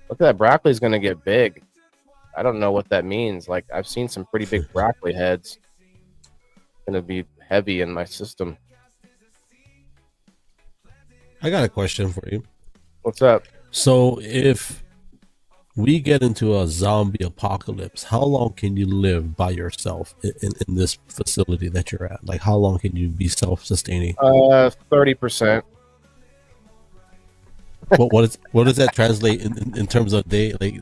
Look at that. Broccoli's going to get big. I don't know what that means. Like, I've seen some pretty big broccoli heads. It's going to be heavy in my system. I got a question for you. What's up? So, if we get into a zombie apocalypse, how long can you live by yourself in this facility that you're at? Like, how long can you be self-sustaining? 30%. What does that translate in terms of day, like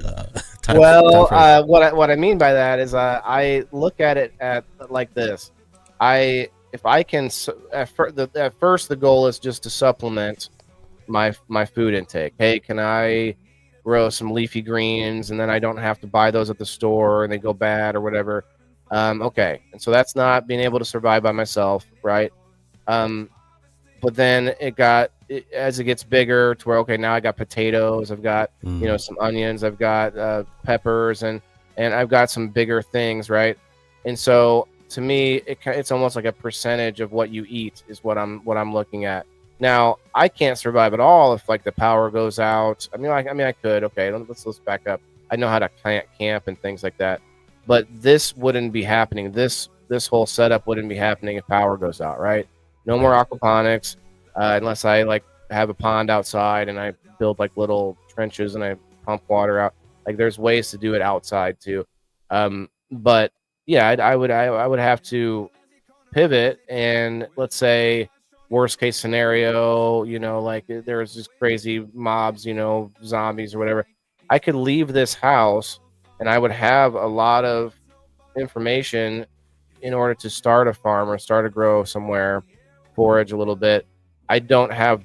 time Well, frame? what I mean by that is I look at it at like this. If I can at first the goal is just to supplement my food intake. Hey, can I grow some leafy greens and then I don't have to buy those at the store and they go bad or whatever? Okay, and so that's not being able to survive by myself, right? Um, but then as it gets bigger to where okay, now I got potatoes, I've got Mm, some onions, I've got peppers, and I've got some bigger things, right? And so to me it's almost like a percentage of what you eat is what I'm looking at. Now I can't survive at all if like the power goes out. I could. Okay, let's back up. I know how to plant camp and things like that, but this wouldn't be happening. This whole setup wouldn't be happening if power goes out, right? No more right. aquaponics, unless I like have a pond outside and I build like little trenches and I pump water out. Like there's ways to do it outside too. But yeah, I would have to pivot and let's say worst case scenario, like there's just crazy mobs, zombies or whatever. I could leave this house and I would have a lot of information in order to start a farm or start a grow somewhere, forage a little bit. I don't have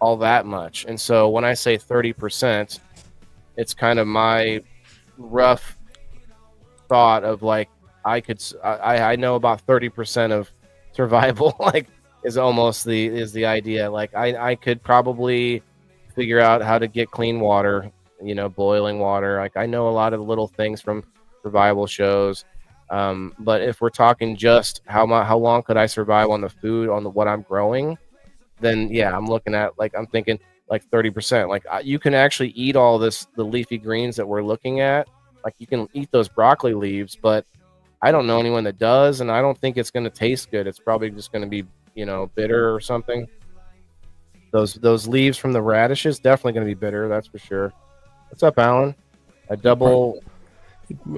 all that much. And so when I say 30%, it's kind of my rough thought of like I know about 30% of survival like is the idea. Like I could probably figure out how to get clean water, boiling water. Like I know a lot of the little things from survival shows. But if we're talking just how long could I survive on the food on what I'm growing, then yeah, I'm thinking like 30%. Like you can actually eat all the leafy greens that we're looking at. Like you can eat those broccoli leaves, but I don't know anyone that does, and I don't think it's going to taste good. It's probably just going to be, bitter or something. Those leaves from the radishes definitely going to be bitter, that's for sure. What's up, Alan? A Probably, double.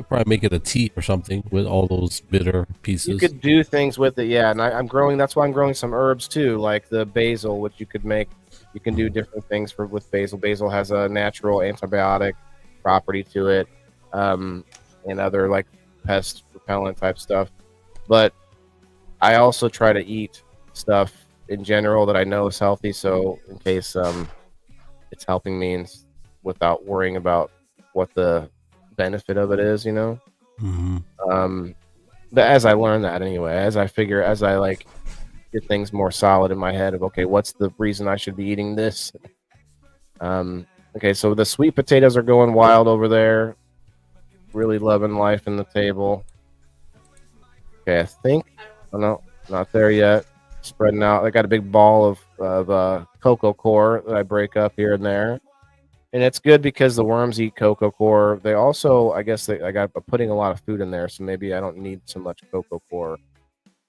probably make it a tea or something with all those bitter You pieces. could do things with it, yeah. And I'm growing. That's why I'm growing some herbs too, like the basil, which you could make. You can do different things with basil. Basil has a natural antibiotic property to it, and other like pest repellent type stuff. But I also try to eat stuff in general that I know is healthy, so in case it's helping me without worrying about what the benefit of it is. Hmm. Um, but as I learn that anyway, as I like get things more solid in my head of okay, what's the reason I should be eating this? Um, okay, so the sweet potatoes are going wild over there. Really loving life in the table. Okay, I think. Oh no, not there yet. Spreading out. I got a big ball of cocoa core that I break up here and there, and it's good because the worms eat cocoa core. They also, I guess, I got putting a lot of food in there, so maybe I don't need so much cocoa core.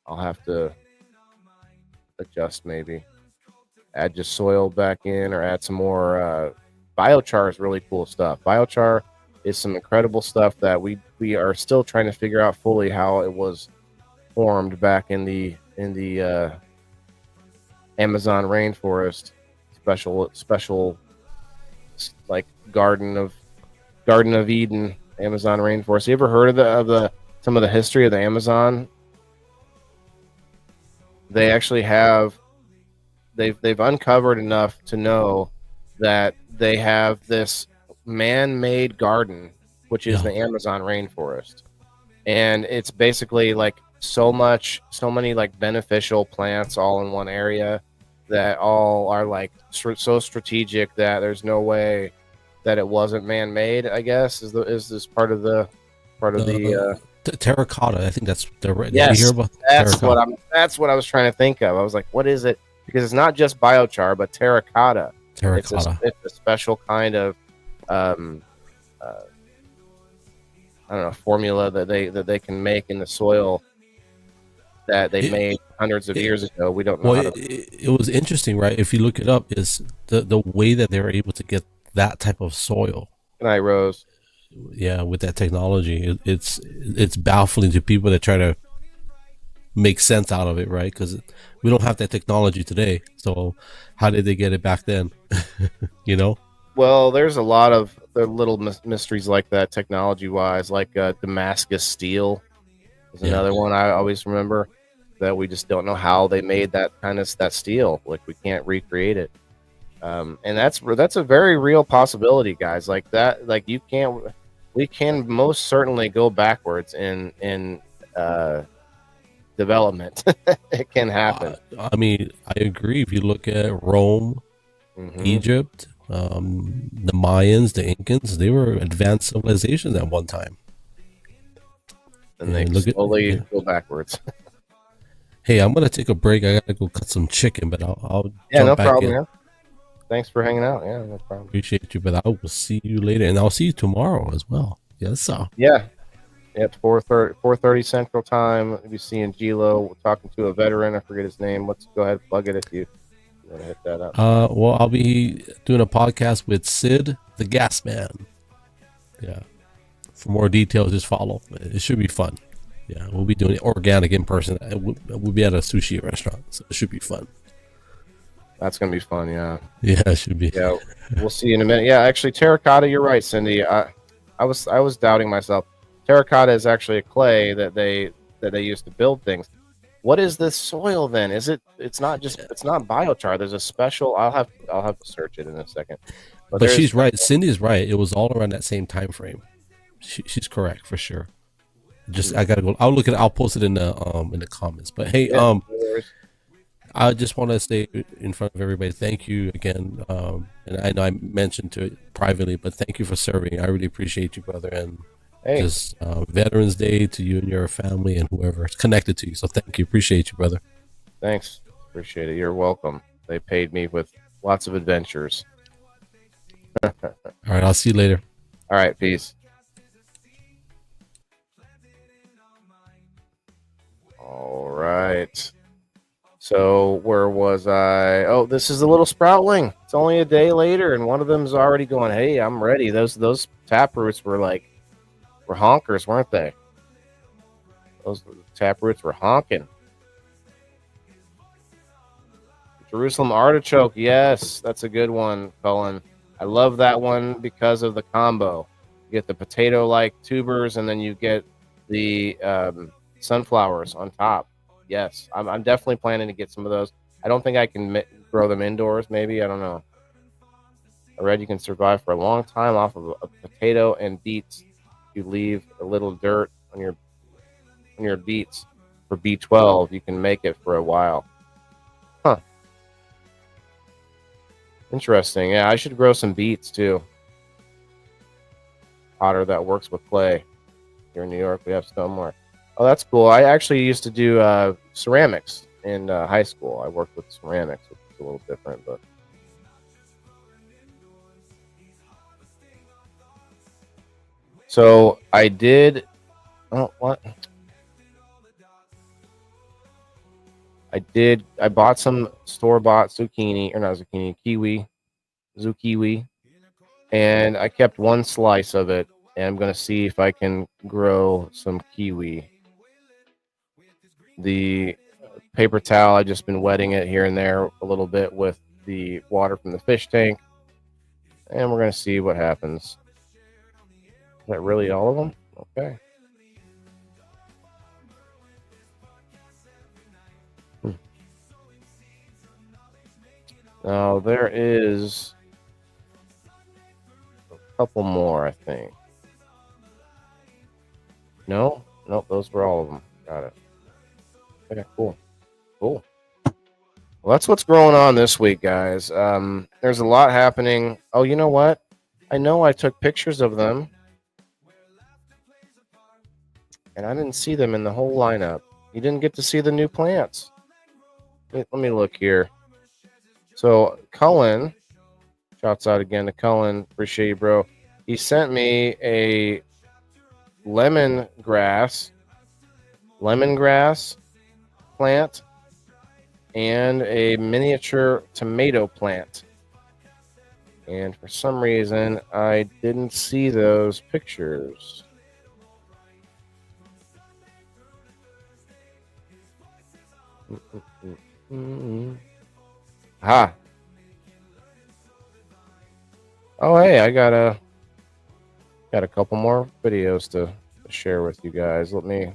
I'll have to adjust maybe. Add just soil back in or add some more. Biochar is really cool stuff. Biochar is some incredible stuff that we are still trying to figure out fully how it was formed back in the Amazon rainforest. Special like Garden of Eden Amazon rainforest. You ever heard of the some of the history of the Amazon? They actually have they've uncovered enough to know that they have this man-made garden, which is Yeah. the Amazon rainforest, and it's basically like so many like beneficial plants all in one area that all are like so strategic that there's no way that it wasn't man-made. I guess is this part of the Terracotta. I think that's the. Did you hear yes, about terracotta? that's what I was trying to think of. I was like, what is it? Because it's not just biochar, but terracotta. Terracotta. It's a special kind of um, uh, I don't know, formula that they can make in the soil that they It, made hundreds of it, years ago. We don't know well, how to. it was interesting, right? If you look it up, is the way that they were able to get that type of soil, Good night, Rose. yeah, with that technology, it's baffling to people that try to make sense out of it, right? Because we don't have that technology today. So how did they get it back then? You know? Well, there's a lot of there little mysteries like that, technology-wise, like Damascus steel is Yeah. another one I always remember that we just don't know how they made that steel. Like we can't recreate it, and that's a very real possibility, guys. Like that, like we can most certainly go backwards in development. It can happen. I mean, I agree. If you look at Rome, Hmm. Egypt, the Mayans, the Incans, they were advanced civilizations at one time. And they And look at, slowly yeah. go backwards. Hey, I'm gonna take a break. I gotta go cut some chicken, but I'll Yeah, jump no back problem, in. man. Thanks for hanging out. Yeah, no problem. Appreciate you, but I will see you later, and I'll see you tomorrow as well. Yes, sir. Yeah, at 4:30 Central Time. We'll be seeing Gilo. We're talking to a veteran. I forget his name. Let's go ahead and plug it if you want to hit that up. Well, I'll be doing a podcast with Sid, the Gas Man. Yeah. For more details, just follow. It should be fun. Yeah, we'll be doing it organic in person. We'll be at a sushi restaurant, so it should be fun. That's gonna be fun. Yeah, Yeah, it should be. yeah. We'll see you in a minute. Yeah, actually, terracotta. You're right, Cindy. I was doubting myself. Terracotta is actually a clay that they use to build things. What is this soil then? Is it? It's not biochar. There's a special. I'll have to search it in a second. But But there's she's right. Cindy's right. It was all around that same time frame. She's correct for sure. Just I gotta go. I'll look at it. I'll post it in the comments. But hey, yeah, no worries. I just want to say in front of everybody, thank you again. And I know I mentioned to it privately, but thank you for serving. I really appreciate you, brother. And Hey, just Veterans Day to you and your family and whoever is connected to you. So thank you. Appreciate you, brother. thanks. Appreciate it. You're welcome. They paid me with lots of adventures. All right. I'll see you later. All right, peace. All right. So where was I? Oh, this is the little sproutling. It's only a day later, and one of them's already going, "Hey, I'm ready." Those taproots were honkers, weren't they? Those taproots were honking. Jerusalem artichoke, yes, that's a good one, Cullen. I love that one because of the combo. You get the potato-like tubers, and then you get the sunflowers on top. Yes, I'm definitely planning to get some of those. I don't think I can grow them indoors. Maybe, I don't know. I read you can survive for a long time off of a potato and beets. You leave a little dirt on your beets for B12. You can make it for a while. Huh. Interesting. Yeah, I should grow some beets too. Potter that works with clay. Here in New York, we have stoneware. Oh, that's cool. I actually used to do ceramics in high school. I worked with ceramics, which is a little different, but so I did. Oh, what? I bought some store-bought zucchini, or not zucchini, zucchini, and I kept one slice of it, and I'm gonna see if I can grow some kiwi. The paper towel, I just been wetting it here and there a little bit with the water from the fish tank, and we're gonna see what happens. Is that really all of them? Okay. Now there is a couple more, I think. No, nope, those were all of them. Got it. Okay, cool. Well, that's what's going on this week, guys. There's a lot happening. Oh, you know what? I know I took pictures of them, and I didn't see them in the whole lineup. You didn't get to see the new plants. Let me look here. So Cullen, shouts out again to Cullen. Appreciate you, bro. He sent me a lemongrass, plant and a miniature tomato plant. And for some reason, I didn't see those pictures. Ah. Oh, hey, I got a couple more videos to share with you guys. Let me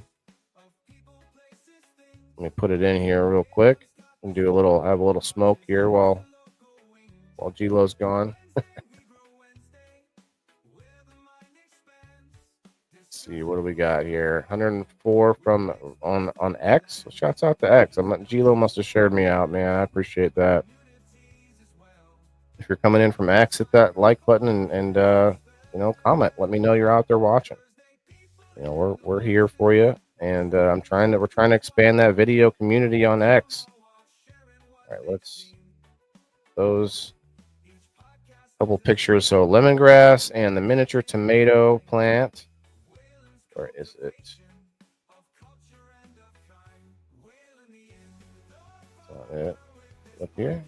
put it in here real quick and have a little smoke here while G-Lo's gone. Let's see, what do we got here? 104 from on X. Shouts out to X. G-Lo must have shared me out, man. I appreciate that. If you're coming in from X, hit that like button and comment. Let me know you're out there watching. We're here for you, and we're trying to expand that video community on X. All right, those couple pictures. So lemongrass and the miniature tomato plant. Where is it? That's not it. Up here.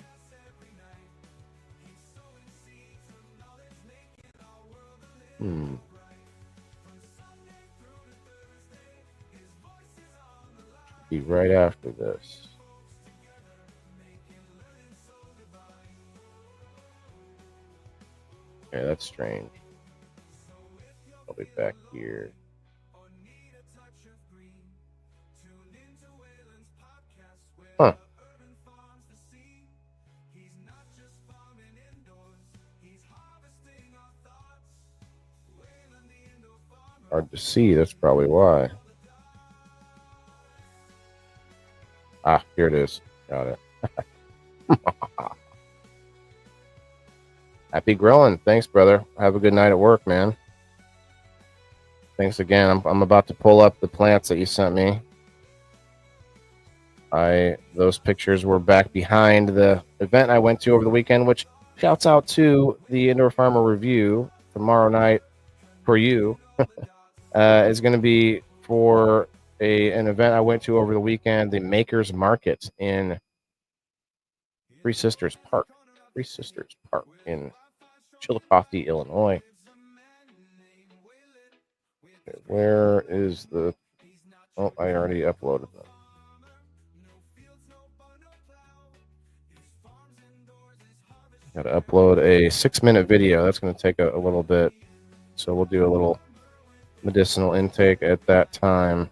Be right after this. Okay, that's strange. I'll be back here. Huh. Hard to see, that's probably why. Ah, here it is. Got it. Happy grilling. Thanks, brother. Have a good night at work, man. Thanks again. I'm about to pull up the plants that you sent me. Those pictures were back behind the event I went to over the weekend, which shouts out to the Indoor Farmer Review tomorrow night for you. Is going to be for an event I went to over the weekend, the Makers Market in Three Sisters Park in Chillicothe, Illinois. Okay, where is the... Oh, I already uploaded them. Got to upload a 6-minute video. That's going to take a little bit. So we'll do a little medicinal intake at that time.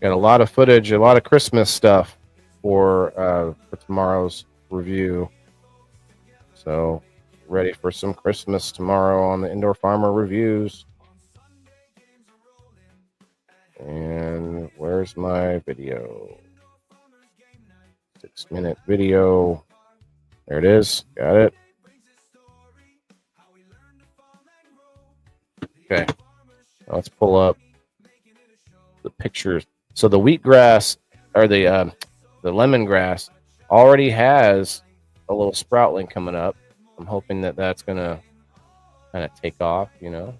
Got a lot of footage, a lot of Christmas stuff for tomorrow's review. So ready for some Christmas tomorrow on the Indoor Farmer Reviews. And where's my video? 6-minute video. There it is. Got it. Okay. Now let's pull up the pictures. So the wheatgrass or the lemongrass already has a little sproutling coming up. I'm hoping that that's gonna kind of take off, you know.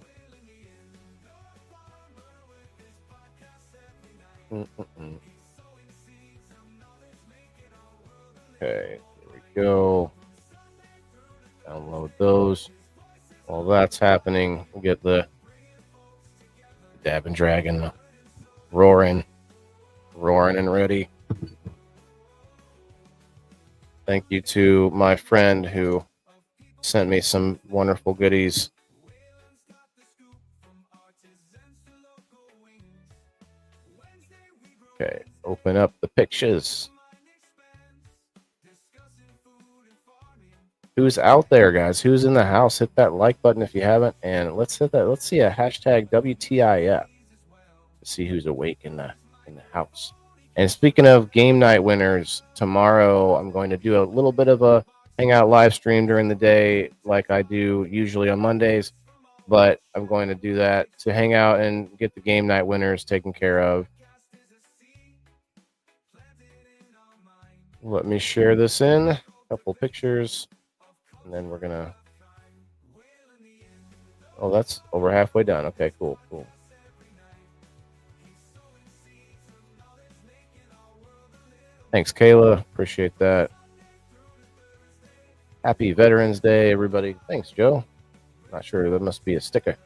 Okay, there we go. Download those. While that's happening, we'll get the Dab and Dragon roaring and ready. Thank you to my friend who sent me some wonderful goodies. Okay, open up the pictures. Who's out there, guys? Who's in the house? Hit that like button if you haven't, and let's hit that. Let's see a hashtag WTIF to see who's awake in the house. And speaking of game night winners, tomorrow I'm going to do a little bit of a hangout live stream during the day, like I do usually on Mondays. But I'm going to do that to hang out and get the game night winners taken care of. Let me share this in. A couple pictures. And then we're gonna... Oh, that's over halfway done. Okay, cool. Thanks, Kayla. Appreciate that. Happy Veterans Day, everybody. Thanks, Joe. Not sure. That must be a sticker.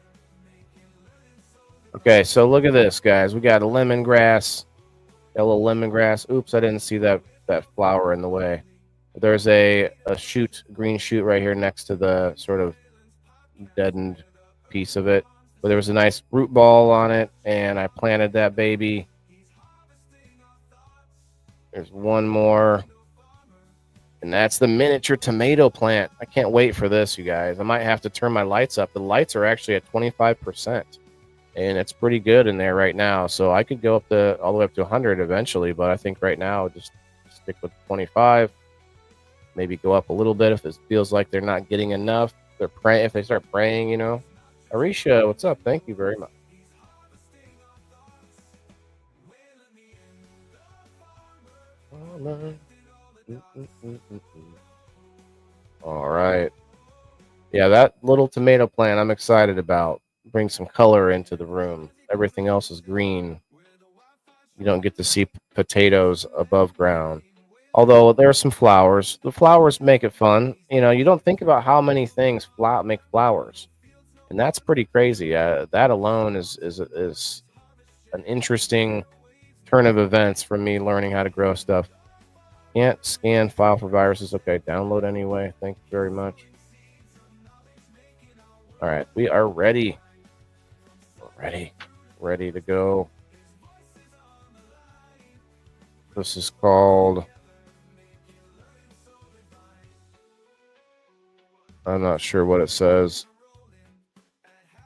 Okay, so look at this, guys. We got a lemongrass, yellow lemongrass. Oops, I didn't see that flower in the way. There's a shoot, green shoot right here next to the sort of deadened piece of it. But there was a nice root ball on it, and I planted that baby. There's one more. And that's the miniature tomato plant. I can't wait for this, you guys. I might have to turn my lights up. The lights are actually at 25%. And it's pretty good in there right now. So I could go up all the way up to 100 eventually. But I think right now, just stick with 25. Maybe go up a little bit if it feels like they're not getting enough. If they start praying, you know. Arisha, what's up? Thank you very much. All right. Yeah, that little tomato plant I'm excited about. Bring some color into the room. Everything else is green. You don't get to see potatoes above ground. Although there are some flowers. The flowers make it fun. You know, you don't think about how many things make flowers. And that's pretty crazy. That alone is an interesting turn of events for me learning how to grow stuff. Can't scan file for viruses. Okay, download anyway. Thank you very much. All right, we are ready. We're ready to go. This is called, I'm not sure what it says.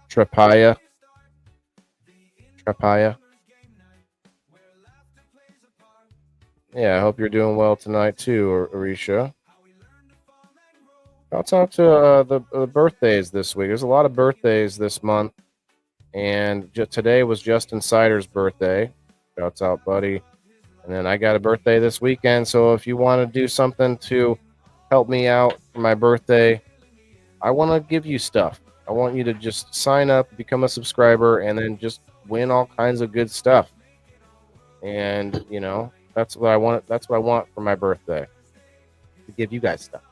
Trapaya. Yeah, I hope you're doing well tonight too, Arisha. I'll talk to the birthdays this week. There's a lot of birthdays this month, and today was Justin Sider's birthday. Shouts out, buddy. And then I got a birthday this weekend, so if you want to do something to help me out for my birthday, I want to give you stuff. I want you to just sign up, become a subscriber, and then just win all kinds of good stuff. And, you know, that's what I want. That's what I want for my birthday, to give you guys stuff.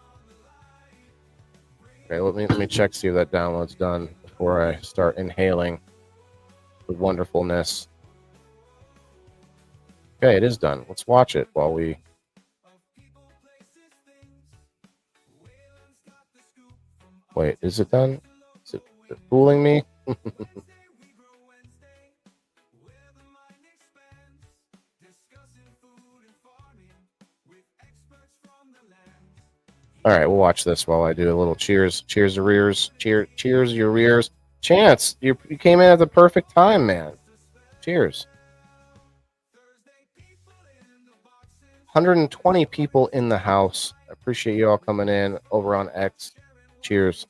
Okay, let me check, see if that download's done before I start inhaling the wonderfulness. Okay, it is done. Let's watch it while we... Wait, is it done? Is it fooling me? All right, we'll watch this while I do a little cheers. Cheers your ears. Cheers your ears. Chance, you came in at the perfect time, man. Cheers. 120 people in the house. I appreciate you all coming in over on X. Cheers.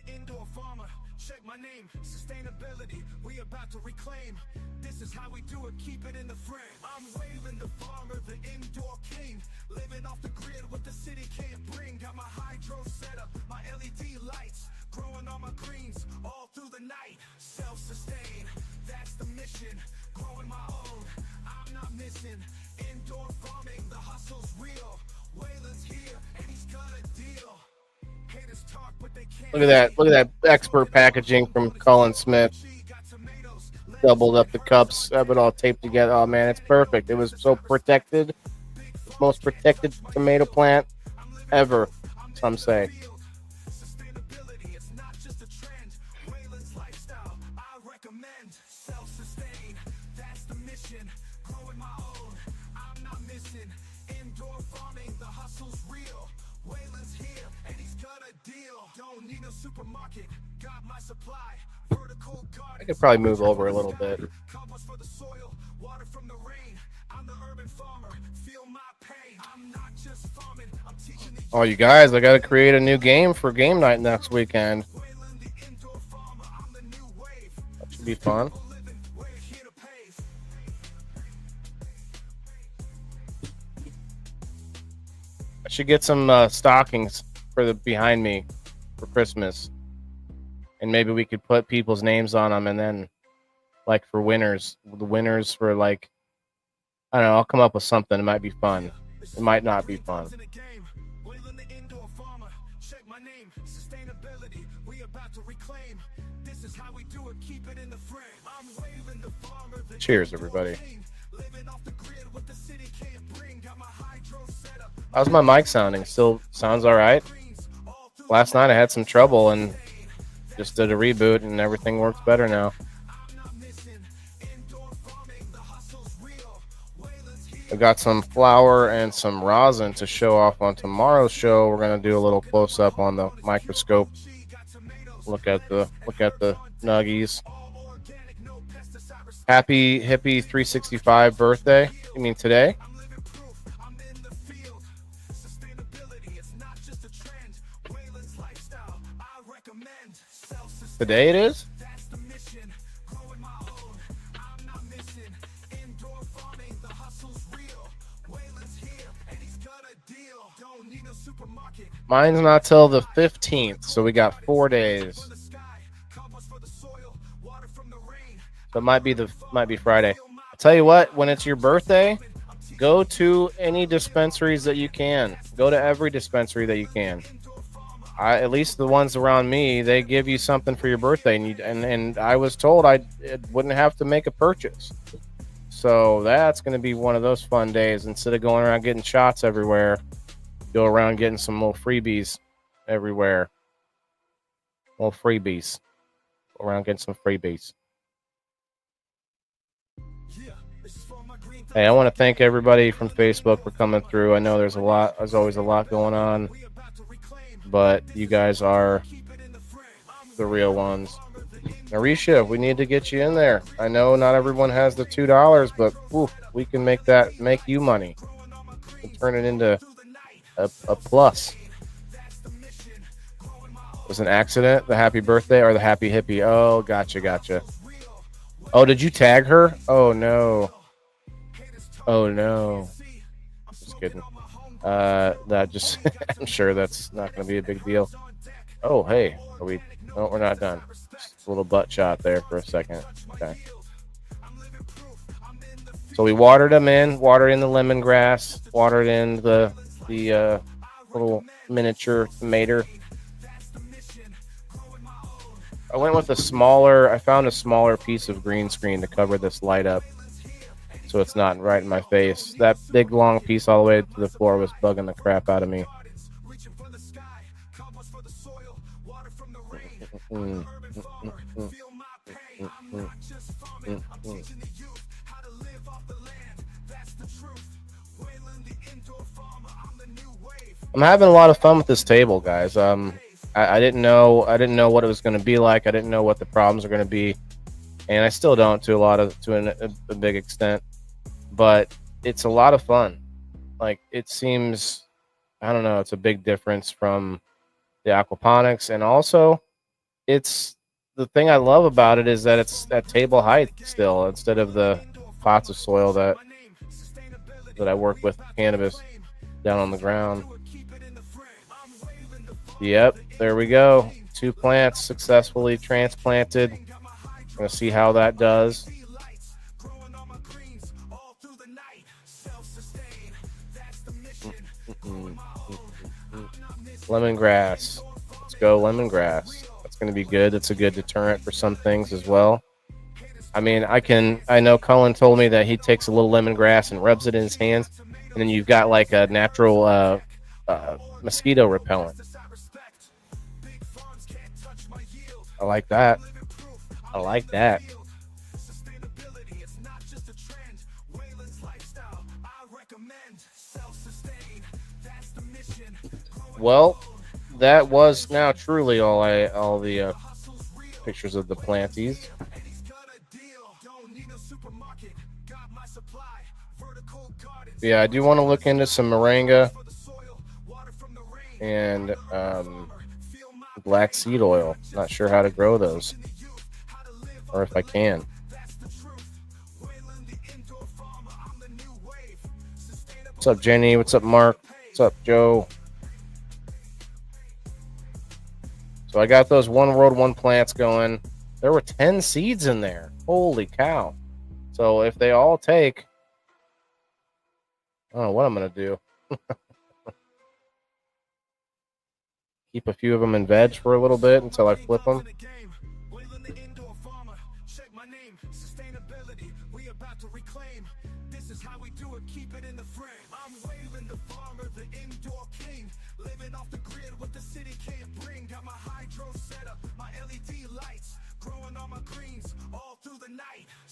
Indoor farmer, check my name, sustainability, we about to reclaim. This is how we do it, keep it in the frame. I'm Waylon the farmer, the indoor king, living off the grid, what the city can't bring. Got my hydro setup, my LED lights, growing all my greens, all through the night. Self-sustain, that's the mission, growing my own, I'm not missing. Indoor farming, the hustle's real. Waylon's here, and he's got a deal. Look at that expert packaging from Colin Smith. Doubled up the cups, have it all taped together. Oh man, it's perfect. It was so protected. Most protected tomato plant ever, some say. I could probably move over a little bit. Oh, you guys, I got to create a new game for game night next weekend. That should be fun. I should get some stockings for the behind me for Christmas, and maybe we could put people's names on them, and then like for winners, the winners for like, I don't know. I'll come up with something. It might be fun. It might not be fun. Cheers, everybody. How's my mic sounding? Still sounds all right? Last night I had some trouble and just did a reboot and everything works better now. I got some flour and some rosin to show off on tomorrow's show. We're gonna do a little close up on the microscope. Look at the nuggies. Happy hippie 365 birthday. You mean today? Today it is? Mine's not till the 15th, so we got 4 days. So it might be Friday. I'll tell you what, when it's your birthday, go to any dispensaries that you can. Go to every dispensary that you can. At least the ones around me, they give you something for your birthday, and I was told I wouldn't have to make a purchase. So that's going to be one of those fun days. Instead of going around getting shots everywhere, go around getting some little freebies everywhere. Little freebies. Go around getting some freebies. Hey, I want to thank everybody from Facebook for coming through. I know there's always a lot going on, but you guys are the real ones. Narisha, we need to get you in there. I know not everyone has the $2, but we can make you money and turn it into a plus. It was an accident, the happy birthday or the happy hippie? Oh, gotcha. Oh, did you tag her? Oh no. Just kidding. That just I'm sure that's not going to be a big deal. Oh, hey, no, we're not done. Just a little butt shot there for a second. Okay. So we watered in the lemongrass, watered in the little miniature tomato. I found a smaller piece of green screen to cover this light up so it's not right in my face. That big long piece all the way to the floor was bugging the crap out of me. I'm having a lot of fun with this table, guys. I didn't know what it was going to be like. I didn't know what the problems are going to be, and I still don't to a big extent. But it's a lot of fun. Like, it seems, I don't know, it's a big difference from the aquaponics, and also it's the thing I love about it is that it's at table height still instead of the pots of soil that I work with cannabis down on the ground. Yep, there we go. 2 plants successfully transplanted. I'm gonna see how that does. Lemongrass. Let's go lemongrass. That's going to be good. It's a good deterrent for some things as well. I mean, I know Cullen told me that he takes a little lemongrass and rubs it in his hands, and then you've got like a natural mosquito repellent. I like that. Well, that was now truly all the pictures of the planties. Yeah, I do want to look into some moringa and black seed oil. Not sure how to grow those, or if I can. What's up, Jenny? What's up, Mark? What's up, Joe? So I got those one world, one plants going. There were 10 seeds in there. Holy cow. So if they all take, I don't know what I'm going to do. Keep a few of them in veg for a little bit until I flip them.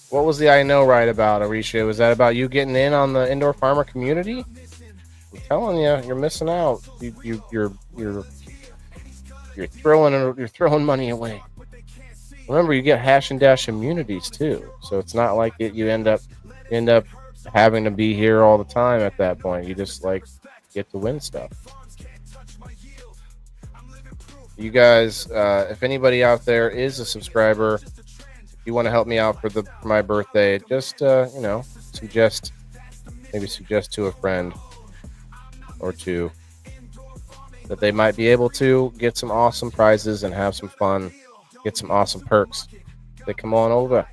What was the I know right about, Arisha? Was that about you getting in on the indoor farmer community? I'm telling you, you're missing out. You're throwing money away. Remember, you get hash and dash immunities too, so it's not like you end up having to be here all the time at that point. You just like get to win stuff. You guys, if anybody out there is a subscriber, if you want to help me out for my birthday, just suggest to a friend or two that they might be able to get some awesome prizes and have some fun, get some awesome perks. They come on over.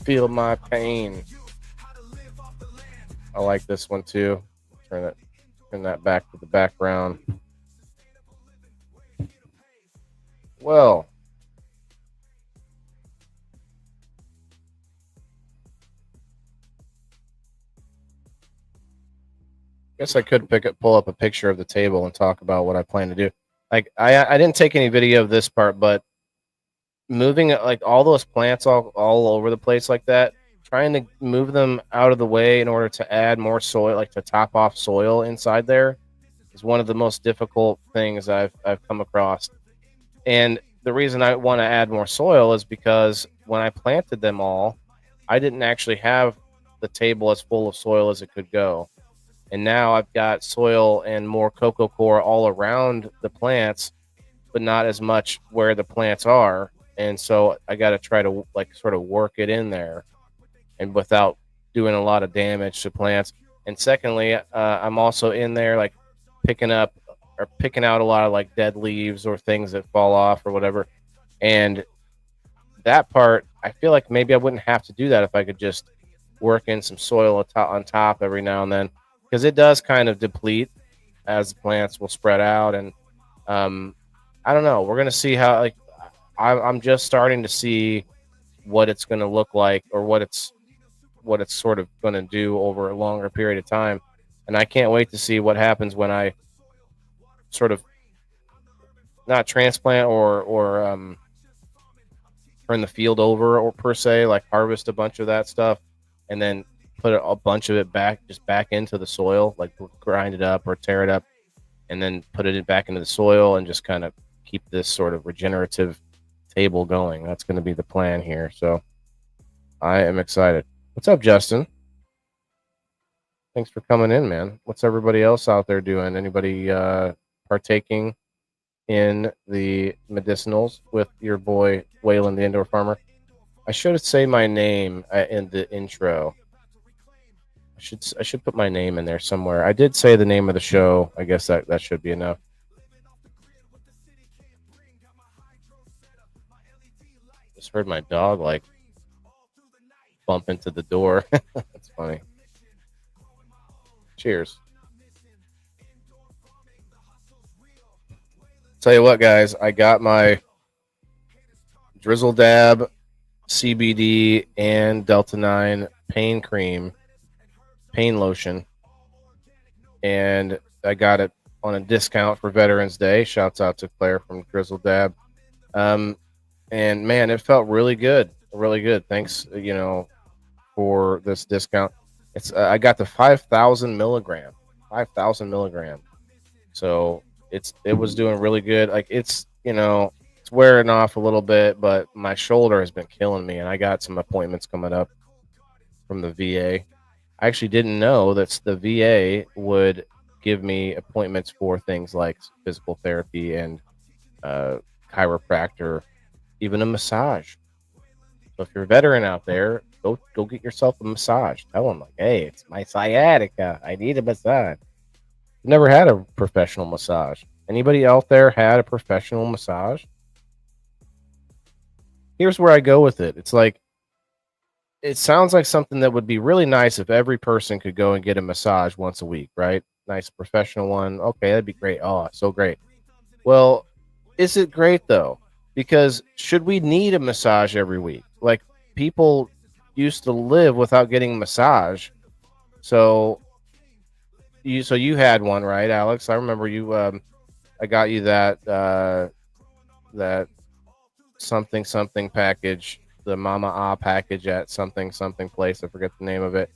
Feel my pain. I like this one too. Turn that back to the background. Well, guess I could pull up a picture of the table and talk about what I plan to do. Like I didn't take any video of this part, but moving like all those plants all over the place like that, trying to move them out of the way in order to add more soil, like to top off soil inside there, is one of the most difficult things I've come across. And the reason I want to add more soil is because when I planted them all, I didn't actually have the table as full of soil as it could go. And now I've got soil and more cocoa coir all around the plants, but not as much where the plants are. And so I got to try to like sort of work it in there and without doing a lot of damage to plants. And secondly, I'm also in there like picking out a lot of like dead leaves or things that fall off or whatever. And that part, I feel like maybe I wouldn't have to do that if I could just work in some soil on top every now and then, because it does kind of deplete as the plants will spread out. And I don't know. We're going to see how, like, I'm just starting to see what it's going to look like or what it's sort of going to do over a longer period of time. And I can't wait to see what happens when I sort of not transplant or turn the field over or per se, like harvest a bunch of that stuff and then put a bunch of it back into the soil, like grind it up or tear it up and then put it back into the soil and just kind of keep this sort of regenerative table going. That's going to be the plan here. So I am excited. What's up, Justin? Thanks for coming in, man. What's everybody else out there doing? Anybody partaking in the medicinals with your boy Waylon, the indoor farmer? I should say my name in the intro. I should put my name in there somewhere. I did say the name of the show. I guess that should be enough. Just heard my dog like bump into the door. That's funny. Cheers. Tell you what, guys, I got my Drizzle Dab CBD and Delta 9 pain lotion, and I got it on a discount for Veterans Day. Shouts out to Claire from Drizzle Dab. And man, it felt really good. Thanks, for this discount. It's I got the 5,000 milligram. So It was doing really good. Like it's wearing off a little bit, but my shoulder has been killing me, and I got some appointments coming up from the VA. I actually didn't know that the VA would give me appointments for things like physical therapy and uh, chiropractor, even a massage. So if you're a veteran out there, go get yourself a massage. Tell them like, hey, it's my sciatica. I need a massage. Never had a professional massage. Anybody out there had a professional massage? Here's where I go with it. It's like it sounds like something that would be really nice if every person could go and get a massage once a week, right? Nice professional one. Okay, that'd be great. Oh, so great. Well, is it great though? Because should we need a massage every week? Like people used to live without getting a massage. So you had one, right, Alex? I remember you I got you that something something package, the Mama Ah package at something something place. I forget the name of it.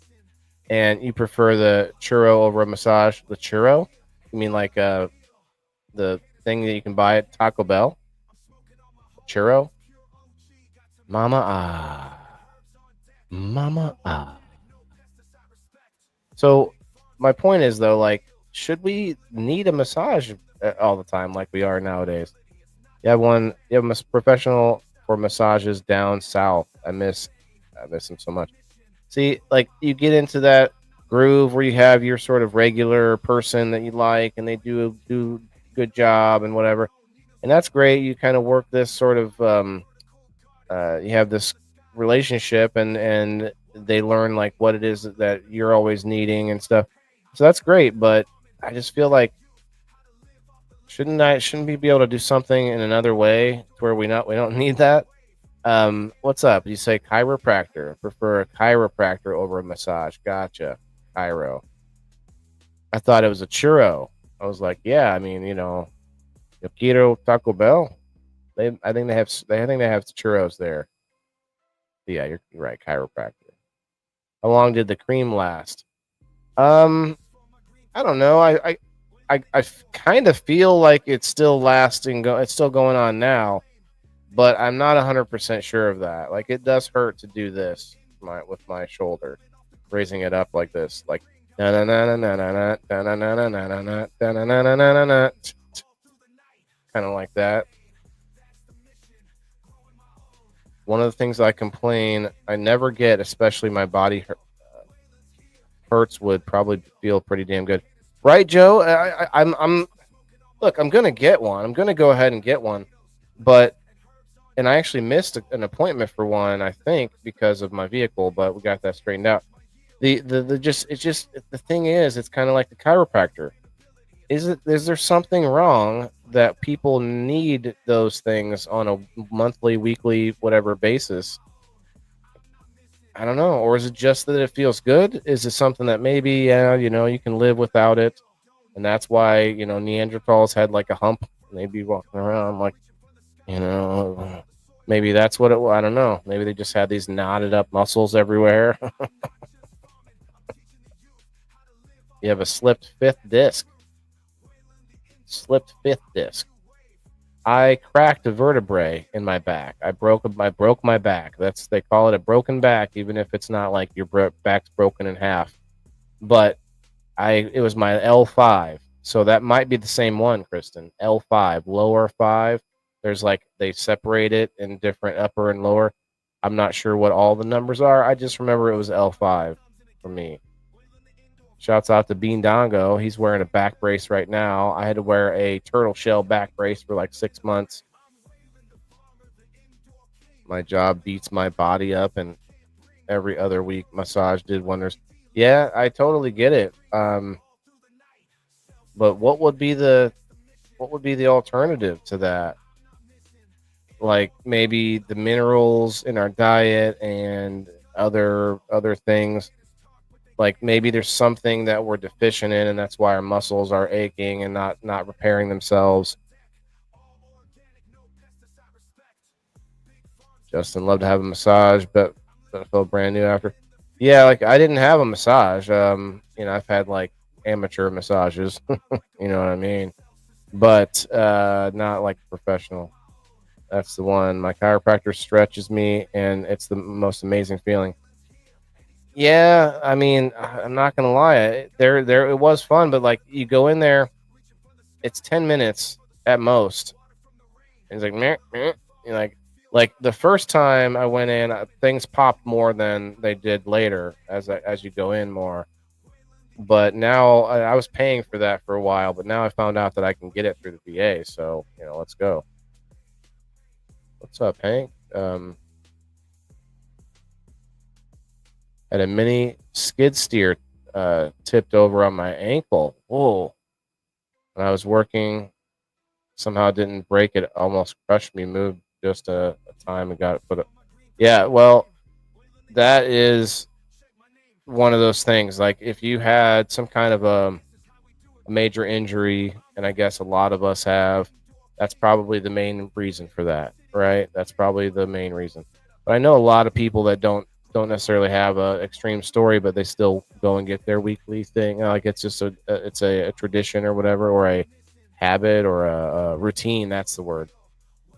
And you prefer the churro over a massage? The churro? You mean like the thing that you can buy at Taco Bell? Churro? Mama Ah. Mama Ah. So my point is though, like, should we need a massage all the time like we are nowadays? You have one. You have a professional for massages down south. I miss him so much. See, like you get into that groove where you have your sort of regular person that you like, and they do good job and whatever, and that's great. You kind of work this sort of you have this relationship, and they learn like what it is that you're always needing and stuff. So that's great, but I just feel like shouldn't we be able to do something in another way to where we don't need that? What's up? You say chiropractor. Prefer a chiropractor over a massage. Gotcha. Chiro. I thought it was a churro. I was like, yeah. I mean, Yokito Taco Bell. I think they have churros there. Yeah, you're right. Chiropractor. How long did the cream last? Um, I don't know. I kind of feel like it's still lasting. It's still going on now, but I'm not 100% sure of that. Like it does hurt to do this with my shoulder, raising it up like this, like kind of like that. One of the things I complain I never get, especially my body hurts, would probably feel pretty damn good, right, Joe? I'm look. I'm gonna get one. I'm gonna go ahead and get one, but and I actually missed an appointment for one, I think, because of my vehicle, but we got that straightened out. The just it's just the thing is, it's kind of like the chiropractor. Is there something wrong that people need those things on a monthly, weekly, whatever basis? I don't know. Or is it just that it feels good? Is it something that maybe, yeah, you can live without it, and that's why Neanderthals had like a hump and they'd be walking around like, you know, maybe that's what it was. I don't know. Maybe they just had these knotted up muscles everywhere. You have a slipped fifth disc. Slipped fifth disc. I cracked a vertebrae in my back. I broke my back. They call it a broken back, even if it's not like your back's broken in half. But it was my L5. So that might be the same one, Kristen. L5, lower 5. There's like they separate it in different upper and lower. I'm not sure what all the numbers are. I just remember it was L5 for me. Shouts out to Bean Dongo. He's wearing a back brace right now. I had to wear a turtle shell back brace for like 6 months. My job beats my body up, and every other week massage did wonders. Yeah, I totally get it. But what would be the alternative to that? Like maybe the minerals in our diet and other things. Like maybe there's something that we're deficient in, and that's why our muscles are aching and not repairing themselves. Justin, love to have a massage, but I feel brand new after. Yeah, like I didn't have a massage. I've had like amateur massages. You know what I mean? but not like professional. That's the one. My chiropractor stretches me, and it's the most amazing feeling. Yeah, I mean, I'm not gonna lie. There, it was fun, but like you go in there, it's 10 minutes at most. And it's like, meh, meh. You know, like the first time I went in, things popped more than they did later as you go in more. But now I was paying for that for a while, but now I found out that I can get it through the VA. So let's go. What's up, Hank? Had a mini skid steer tipped over on my ankle. Whoa! When I was working, somehow didn't break it. Almost crushed me. Moved just a time and got it put up. Yeah, well, that is one of those things. Like if you had some kind of a major injury, and I guess a lot of us have, that's probably the main reason for that, right? That's probably the main reason. But I know a lot of people that don't necessarily have a extreme story, but they still go and get their weekly thing. Like it's just it's a tradition or whatever, or a habit or a routine. That's the word.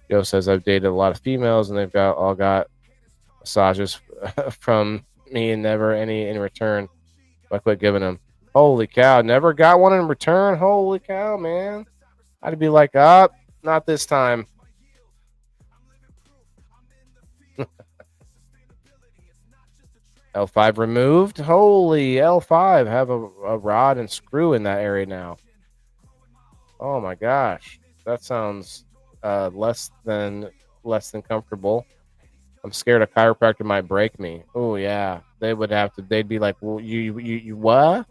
Joe says I've dated a lot of females, and they've all got massages from me, and never any in return. I quit giving them. Holy cow! Never got one in return. Holy cow, man! I'd be like, not this time. L5 removed. Holy L5, have a rod and screw in that area now. Oh my gosh, that sounds less than comfortable. I'm scared a chiropractor might break me. Oh yeah, they would have to. They'd be like, well, you what?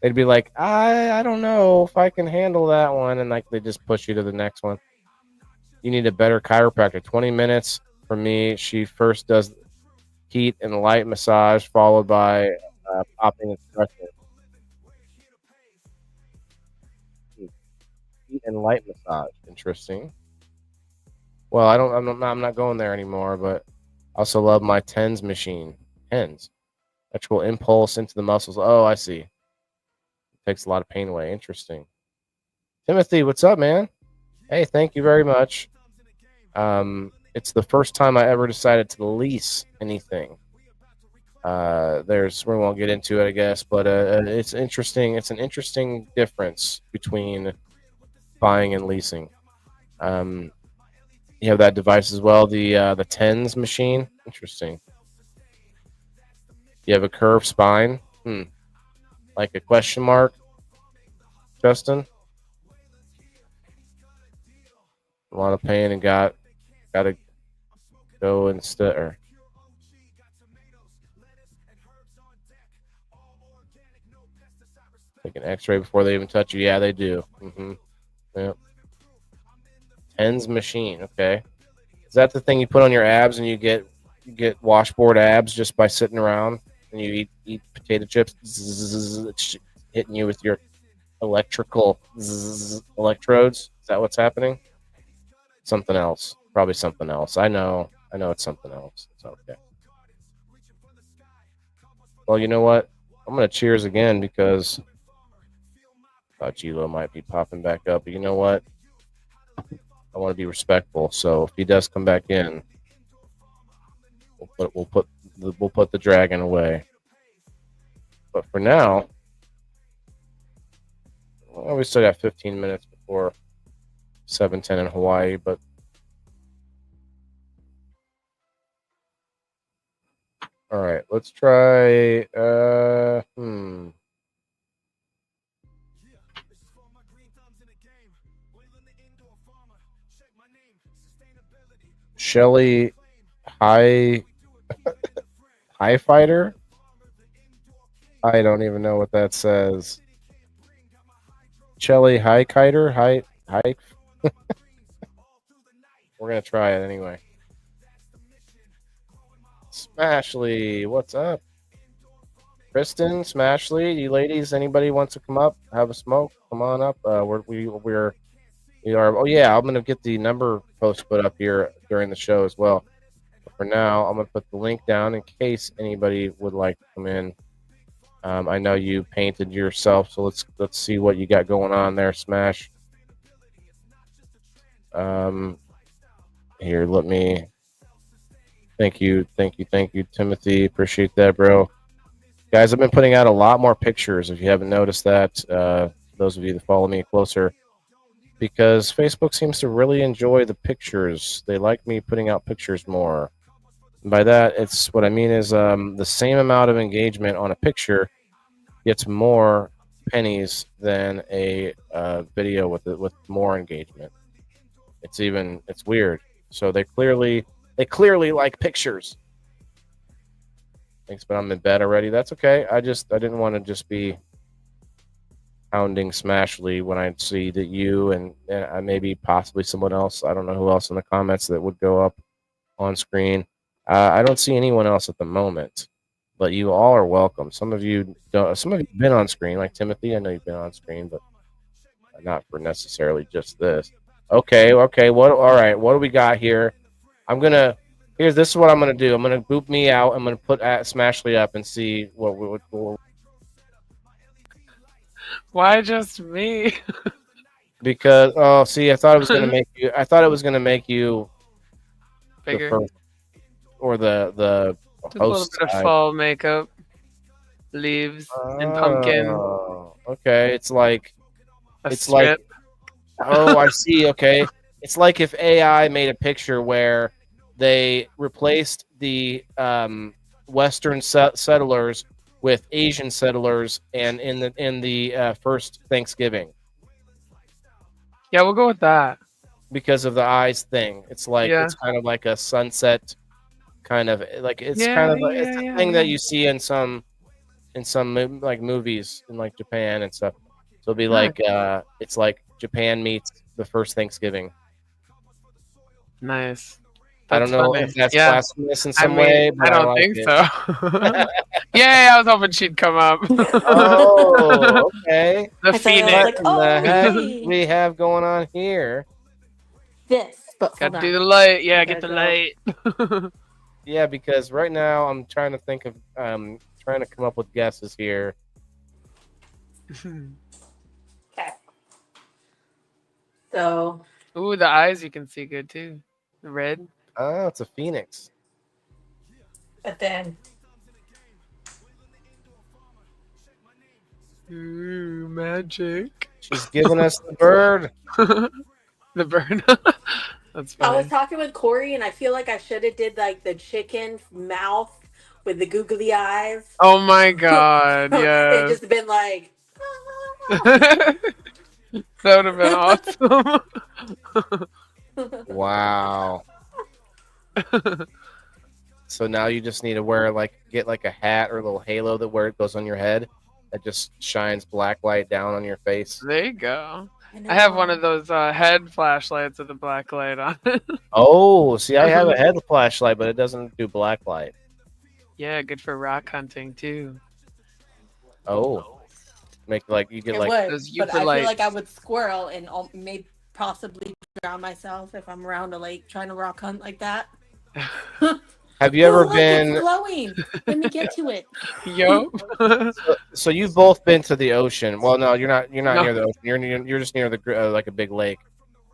They'd be like, I don't know if I can handle that one, and like they just push you to the next one. You need a better chiropractor. 20 minutes for me. She first does heat and light massage, followed by popping and stretching. Heat and light massage. Interesting. Well, I don't. I'm not going there anymore. But I also love my tens machine. Tens. Electrical impulse into the muscles. Oh, I see. Takes a lot of pain away. Interesting. Timothy, what's up, man? Hey, thank you very much. It's the first time I ever decided to lease anything. We won't get into it, I guess, but it's interesting. It's an interesting difference between buying and leasing. Um, you have that device as well, the tens machine. Interesting. You have a curved spine, like a question mark, Justin. A lot of pain and gotta go instead or take an X-ray before they even touch you. Yeah, they do. Yeah. Tens machine. Okay. Is that the thing you put on your abs and you get washboard abs just by sitting around and you eat potato chips? It's hitting you with your electrical electrodes. Is that what's happening? Something else. Probably something else. I know it's something else. It's okay. Well, you know what? I'm gonna cheers again because I thought Gilo might be popping back up. But you know what? I want to be respectful. So if he does come back in, we'll put the dragon away. But for now, well, we still got 15 minutes before 7:10 in Hawaii. But all right, let's try. Shelly High High Fighter. I don't even know what that says. Shelly High Kiter High. We're gonna try it anyway. Smashly, what's up? Kristen, Smashly, you ladies, anybody wants to come up, have a smoke? Come on up. We are. Oh yeah, I'm gonna get the number post put up here during the show as well. But for now, I'm gonna put the link down in case anybody would like to come in. I know you painted yourself, so let's see what you got going on there, Smash. Um, Here, let me. Thank you, Timothy. Appreciate that, bro. Guys, I've been putting out a lot more pictures. If you haven't noticed that, those of you that follow me closer, because Facebook seems to really enjoy the pictures. They like me putting out pictures more. And by that, it's what I mean is the same amount of engagement on a picture gets more pennies than a video with more engagement. It's weird. So they clearly like pictures. Thanks, but I'm in bed already. That's okay. I didn't want to just be hounding Smashly when I see that you and maybe possibly someone else. I don't know who else in the comments that would go up on screen. I don't see anyone else at the moment, but you all are welcome. Some of you don't. Some of you have been on screen, like Timothy. I know you've been on screen, but not for necessarily just this. Okay, okay. What? All right. What do we got here? I'm gonna. Here's this is what I'm gonna do. I'm gonna boop me out. I'm gonna put Smashly up and see what Why just me? because see, I thought it was gonna make you. I thought it was gonna make you the Bigger. first or the Just a little host bit of side. fall makeup, leaves, and pumpkin. Oh, okay. It's like A it's like strip. oh, I see. Okay, it's like if AI made a picture where they replaced the Western settlers with Asian settlers, and in the first Thanksgiving Yeah, we'll go with that. because of the eyes thing. It's like Yeah. it's kind of like a sunset kind of like it's Yeah, kind of yeah, it's a yeah, thing that yeah. you see in some like movies in like Japan and stuff. So it'll be Nice. like it's like Japan meets the first Thanksgiving. Nice. I don't That's know funny. if that's Yeah. blasphemous in I some mean, way, I but I don't like think it. so. Yeah, I was hoping she'd come up. Oh, okay. The I thought I was What like, phoenix. in the oh, heck hey, we have going on here? this. But hold Gotta on. do the light. Yeah, I get the gotta light. Yeah, because right now I'm trying to think of trying to come up with guesses here. Okay. So, Ooh, the eyes you can see good too. The red. Oh, it's a phoenix. but then Ooh, magic. She's giving us the bird. The burn. That's I was funny. talking with Corey, and I feel like I should have did like the chicken mouth with the googly eyes. Oh my god, It yes. just been like. That would have been awesome. Wow. So now you just need to wear get like a hat or a little halo that where it goes on your head that just shines black light down on your face. There you go. I have one of those head flashlights with a black light on it. Oh, see, I have a head flashlight, but it doesn't do black light. Yeah, good for rock hunting too. Oh, make like you get It like would, Those but I feel like lights. I would squirrel and may possibly drown myself if I'm around a lake trying to rock hunt like that. Have you ever Look, been? It's glowing. Let me get to it. Yup. So you've both been to the ocean. Well, no, you're not. You're not No. near the ocean. You're just near the like a big lake.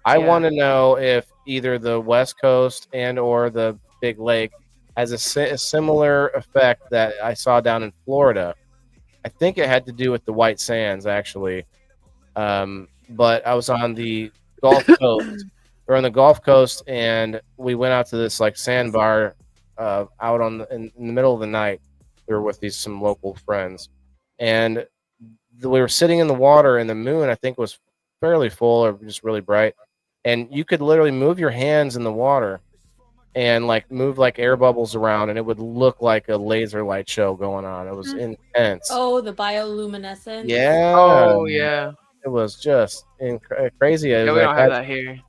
I Yeah. want to know if either the West Coast and or the big lake has a similar effect that I saw down in Florida. I think it had to do with the white sands actually. But I was on the Gulf Coast. We're on the Gulf Coast, and we went out to this like sandbar out in the middle of the night. We were with some local friends, and we were sitting in the water, and the moon I think was fairly full or just really bright, and you could literally move your hands in the water and like move like air bubbles around, and it would look like a laser light show going on. It was intense. Oh, the bioluminescence. Yeah, Oh yeah. it was just crazy. It Yeah, was we like don't have that here.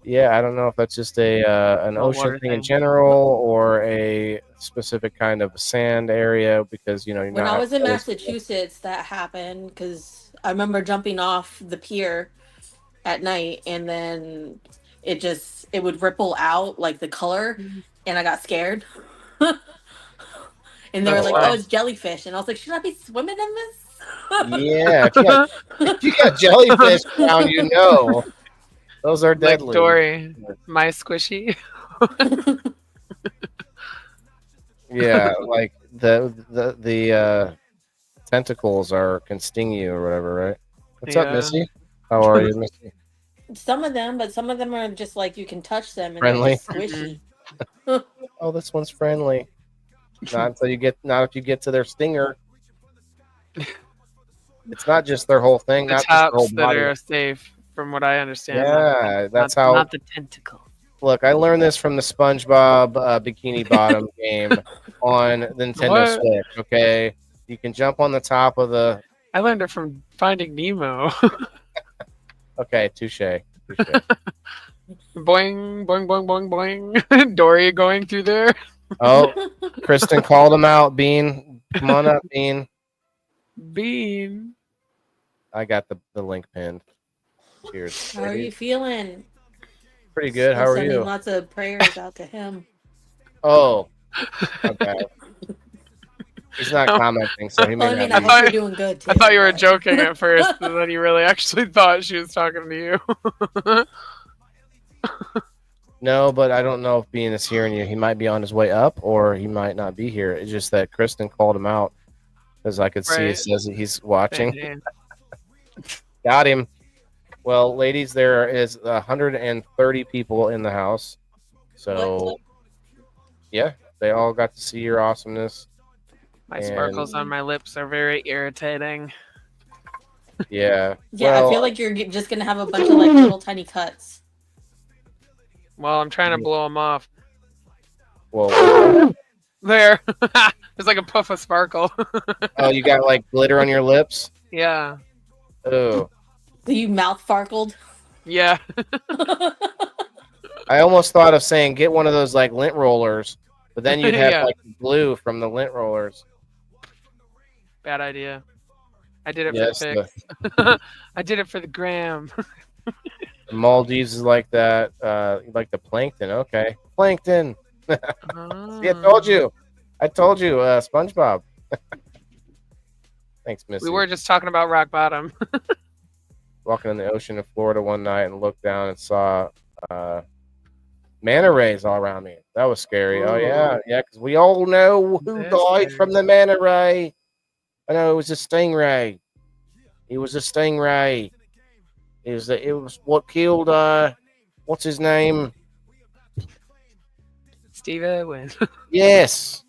yeah, I don't know if that's just a an ocean Saltwater thing in thing. general or a specific kind of sand area because you're When I not was in really- Massachusetts, that happened because I remember jumping off the pier at night, and then it would ripple out like the color, and I got scared. And they were That's like, why. "Oh, it's jellyfish," and I was like, "Should I be swimming in this?" Yeah, if you got jellyfish around, you know. Those are Like deadly. Dory, my squishy. Yeah, like the tentacles can sting you or whatever, right? What's up, Yeah. Missy? How are you, Missy? Some of them, but some of them are just like you can touch them and they're Friendly. just squishy. Oh, this one's friendly. Not if you get to their stinger. It's not just their whole thing, The not just their whole tops that body. are safe, from what I understand. Yeah, that's how. Not the tentacle. Look, I learned this from the SpongeBob Bikini Bottom game on the Nintendo What? Switch. Okay, you can jump on the top of the. I learned it from Finding Nemo. Okay, touche. Boing, boing, boing, boing, boing. Dory going through there. Oh, Kristen called him out. Bean, come on up, Bean. Bean. I got the link pinned. Cheers. How are you feeling? Pretty good. How I'm are sending you? lots of prayers out to him. Oh, okay. He's not Oh. commenting, so he may Well, I mean, not I be. hope you're doing good too. I thought you were but- joking at first, and then you really actually thought she was talking to you. No, but I don't know if Bean is hearing you. He might be on his way up, or he might not be here. It's just that Kristen called him out, as I could see. It Right. says that he's watching. Dang. Got him. Well, ladies, there is 130 people in the house, so yeah, they all got to see your awesomeness. My And- sparkles on my lips are very irritating. Yeah. Yeah, well, I feel like you're just gonna have a bunch of like little tiny cuts. Well, I'm trying to blow them off. Well, There. There's like a puff of sparkle. oh, you got like glitter on your lips. Yeah. Oh, So you mouth farkled. Yeah. I almost thought of saying get one of those like lint rollers, but then you'd have Yeah. like glue from the lint rollers. Bad idea. I did it Yes, for the the, pics. I did it for the gram. the Maldives is like that. Like the plankton. Okay, plankton. See, I told you. I told you, SpongeBob. Thanks, Missy. We were just talking about rock bottom. Walking in the ocean in Florida one night and looked down and saw manta rays all around me. That was scary. Oh yeah, yeah, because we all know who That's died scary. from the manta ray. I know it was a stingray. It was a stingray. It was what killed what's his name? Steve Irwin. Yes.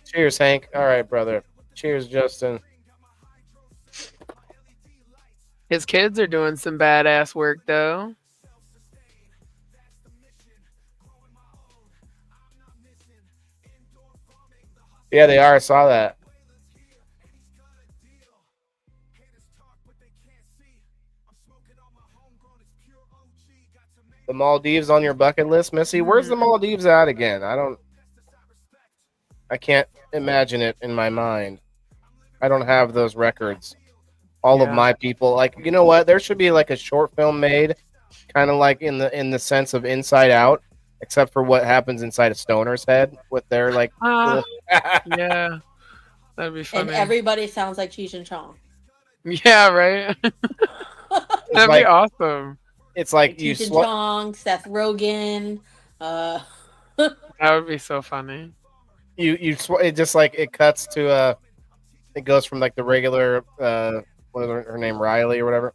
Cheers, Hank. All right, brother. Cheers, Justin. His kids are doing some badass work though. Yeah, they are. I saw that. The Maldives on your bucket list, Missy? Where's the Maldives at again? I can't imagine it in my mind. I don't have those records. All of Yeah. my people, like, you know what? There should be like a short film made, kind of like in the sense of Inside Out, except for what happens inside a stoner's head with their like. Ah, yeah. That'd be And funny. everybody sounds like Cheech and Chong. Yeah, right. That'd like- be awesome. It's like you Cheech and sw- Chong, Seth Rogen. That would be so funny. it just like it cuts to it goes from like the regular what is her name, Riley or whatever.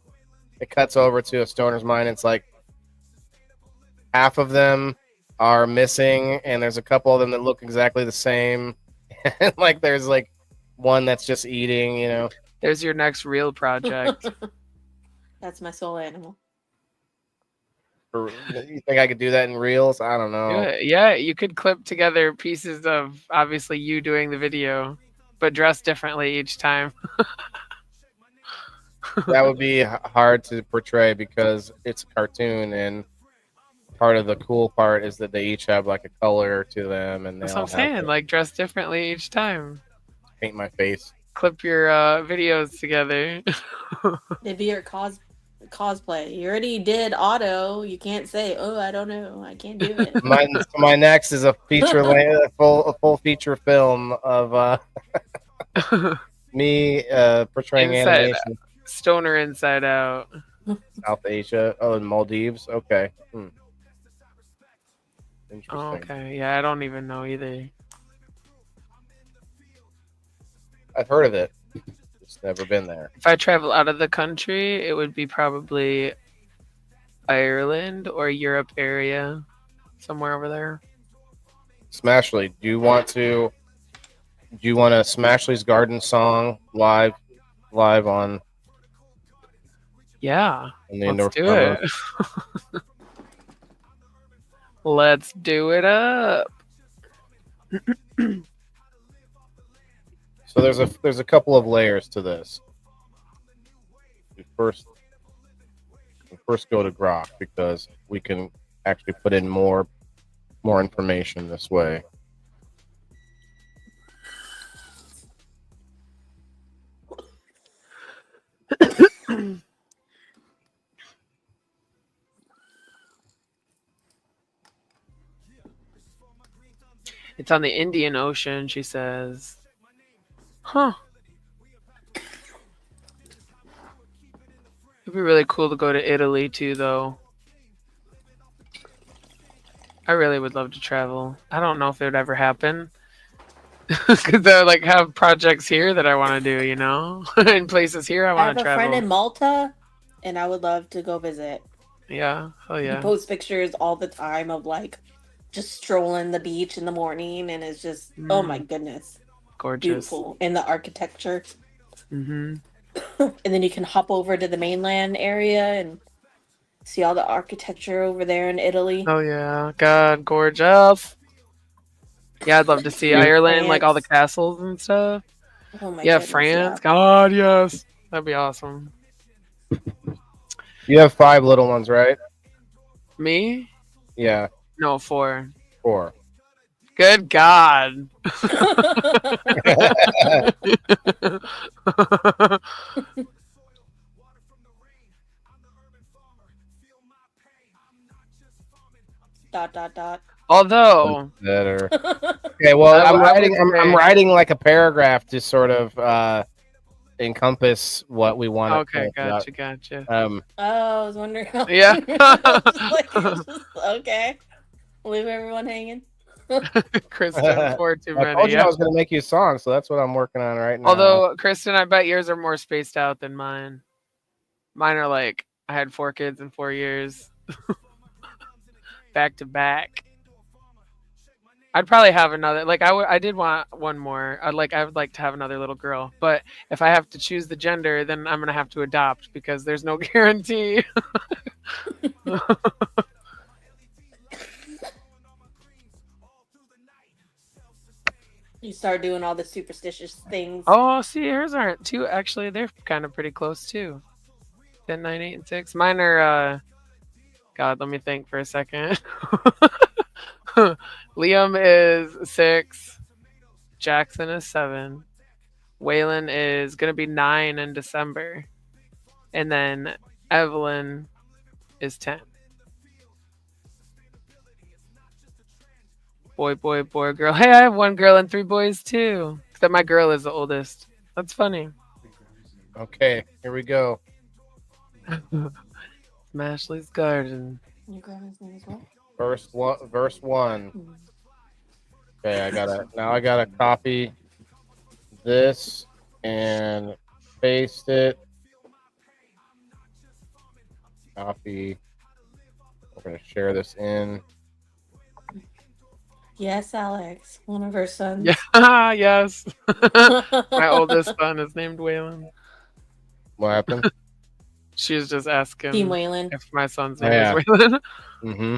It cuts over to a stoner's mind. It's like half of them are missing, and there's a couple of them that look exactly the same. And like there's like one that's just eating, you know. There's your next real project. That's my soul animal. You think I could do that in reels? I don't know. Yeah, you could clip together pieces of obviously you doing the video, but dressed differently each time. That would be hard to portray because it's a cartoon, and part of the cool part is that they each have like a color to them, and they That's all what I'm have saying. to Like dress differently each time. paint my face. Clip your videos together. It'd be your cosplay. You already did auto. You can't say, "Oh, I don't know. I can't do it." My next is a a full feature film of me portraying Inside animation. Stoner Inside Out. South Asia. Oh, in Maldives. Okay. Oh, Interesting. okay. Yeah, I don't even know either. I've heard of it. Just never been there. If I travel out of the country, it would be probably Ireland or Europe area, somewhere over there. Smashley, do you want a Smashley's Garden song live on Yeah, the let's North do Carolina? it. Let's do it up. So there's a couple of layers to this. We first go to Grok because we can actually put in more information this way. It's on the Indian Ocean, she says. Huh. It'd be really cool to go to Italy too, though. I really would love to travel. I don't know if it would ever happen. Because I like have projects here that I want to do, you know, in places here I I want have to a friend travel. in Malta, and I would love to go visit. Yeah, oh He yeah, posts pictures all the time of like just strolling the beach in the morning, and it's just oh my mm, goodness, gorgeous. beautiful, and the architecture. Hmm. And then you can hop over to the mainland area and see all the architecture over there in Italy. Oh yeah, God, gorgeous. Yeah, I'd love to see You Ireland, like all the France. castles and stuff. Oh my Yeah, goodness, France. yeah. God, yes, that'd be awesome. you have 5 little ones, right? Me? Yeah, No, 4. 4. Good God. dot dot dot. Although Better. Okay, well, I would I'm say, writing like a paragraph to sort of encompass what we want to okay, talk about. gotcha. Oh, I was wondering how. Yeah. I was just like, it's just, okay, leave everyone hanging. Kristen, 4 too I told many. you I Yeah. was going to make you a song, so that's what I'm working on right now. Although Kristen, I bet yours are more spaced out than mine. Mine are like I had 4 kids in 4 years, back to back. I'd probably have another. Like I did want one more. I would like to have another little girl. But if I have to choose the gender, then I'm gonna have to adopt because there's no guarantee. You start doing all the superstitious things. Oh, see, hers aren't too. Actually, they're kind of pretty close too. 10, 9, 8, and 6. Mine are. God, let me think for a second. Liam is 6. Jackson is 7. Waylon is gonna be 9 in December, and then Evelyn is 10. Boy, girl. Hey, I have 1 girl and 3 boys too. Except my girl is the oldest. That's funny. Okay, here we go. Mashley's Garden. Your grandma's name is what? Verse 1. Okay, I gotta copy this and paste it. Copy. We're gonna share this in. Yes, Alex, one of her sons. Yeah, yes. My oldest son is named Waylon. What happened? She was just Team asking Wayland, if my son's Oh, name yeah. is Waylon. Mm-hmm.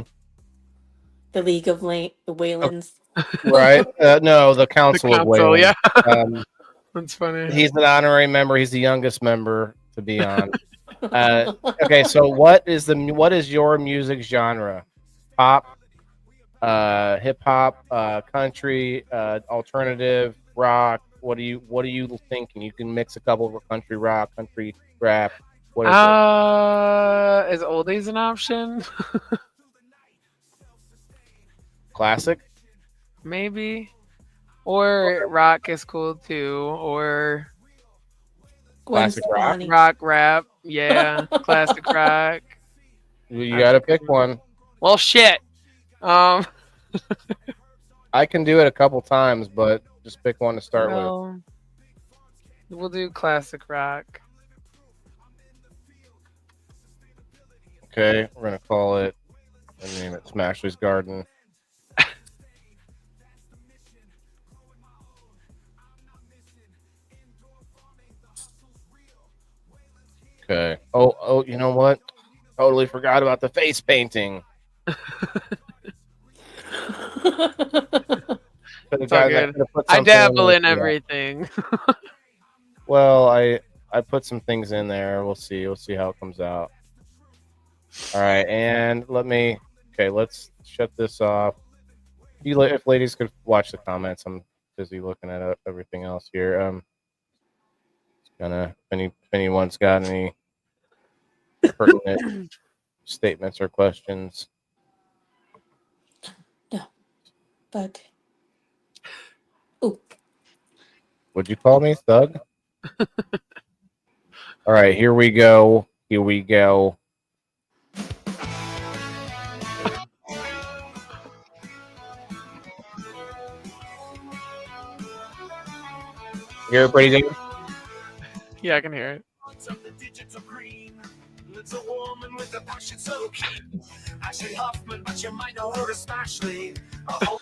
the League of the Waylands. Right? No, the The Council of council, Wayland. yeah. Um, That's funny. he's an honorary member. He's the youngest member to be on. Okay, so what is your music genre? Pop, hip hop, country, alternative, rock. What are you thinking? You can mix a couple of country rock, country rap. What is it? Is oldies an option? Classic? Maybe. Or rock is cool too. Or Gwen Classic rock? Stefani. Rock, rap. Yeah. Classic rock. You got to pick one. Well, shit. Um, I can do it a couple times, but just pick one to start with. well, we'll do classic rock. Okay, we're gonna call it. And name it Smashley's Garden. Okay. Oh, you know what? Totally forgot about the face painting. It's all good. I dabble in everything. Well, I put some things in there. We'll see. We'll see how it comes out. All right, and let's shut this off. If ladies could watch the comments, I'm busy looking at everything else here. If anyone's got any pertinent statements or questions. No, but ooh, Would you call me thug? All right, here we go. Here we go. Hear it, Brady? Yeah, I can hear it. It's a woman with a passion so keen. Ashley Huffman, but you might know her as Smashley. A whole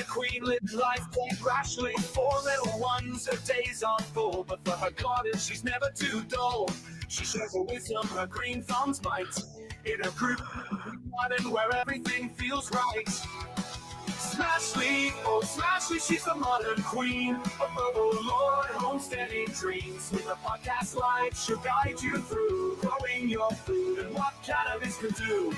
queen lived life quite rashly. 4 little ones, her days are full, but for her garden she's never too dull. She shares her wisdom, her green thumbs might. In a group garden where everything feels right. Smashley, oh Smashley, she's the modern queen of Herbal Lord, homesteading dreams. With a podcast life, she'll guide you through growing your food and what cannabis can do.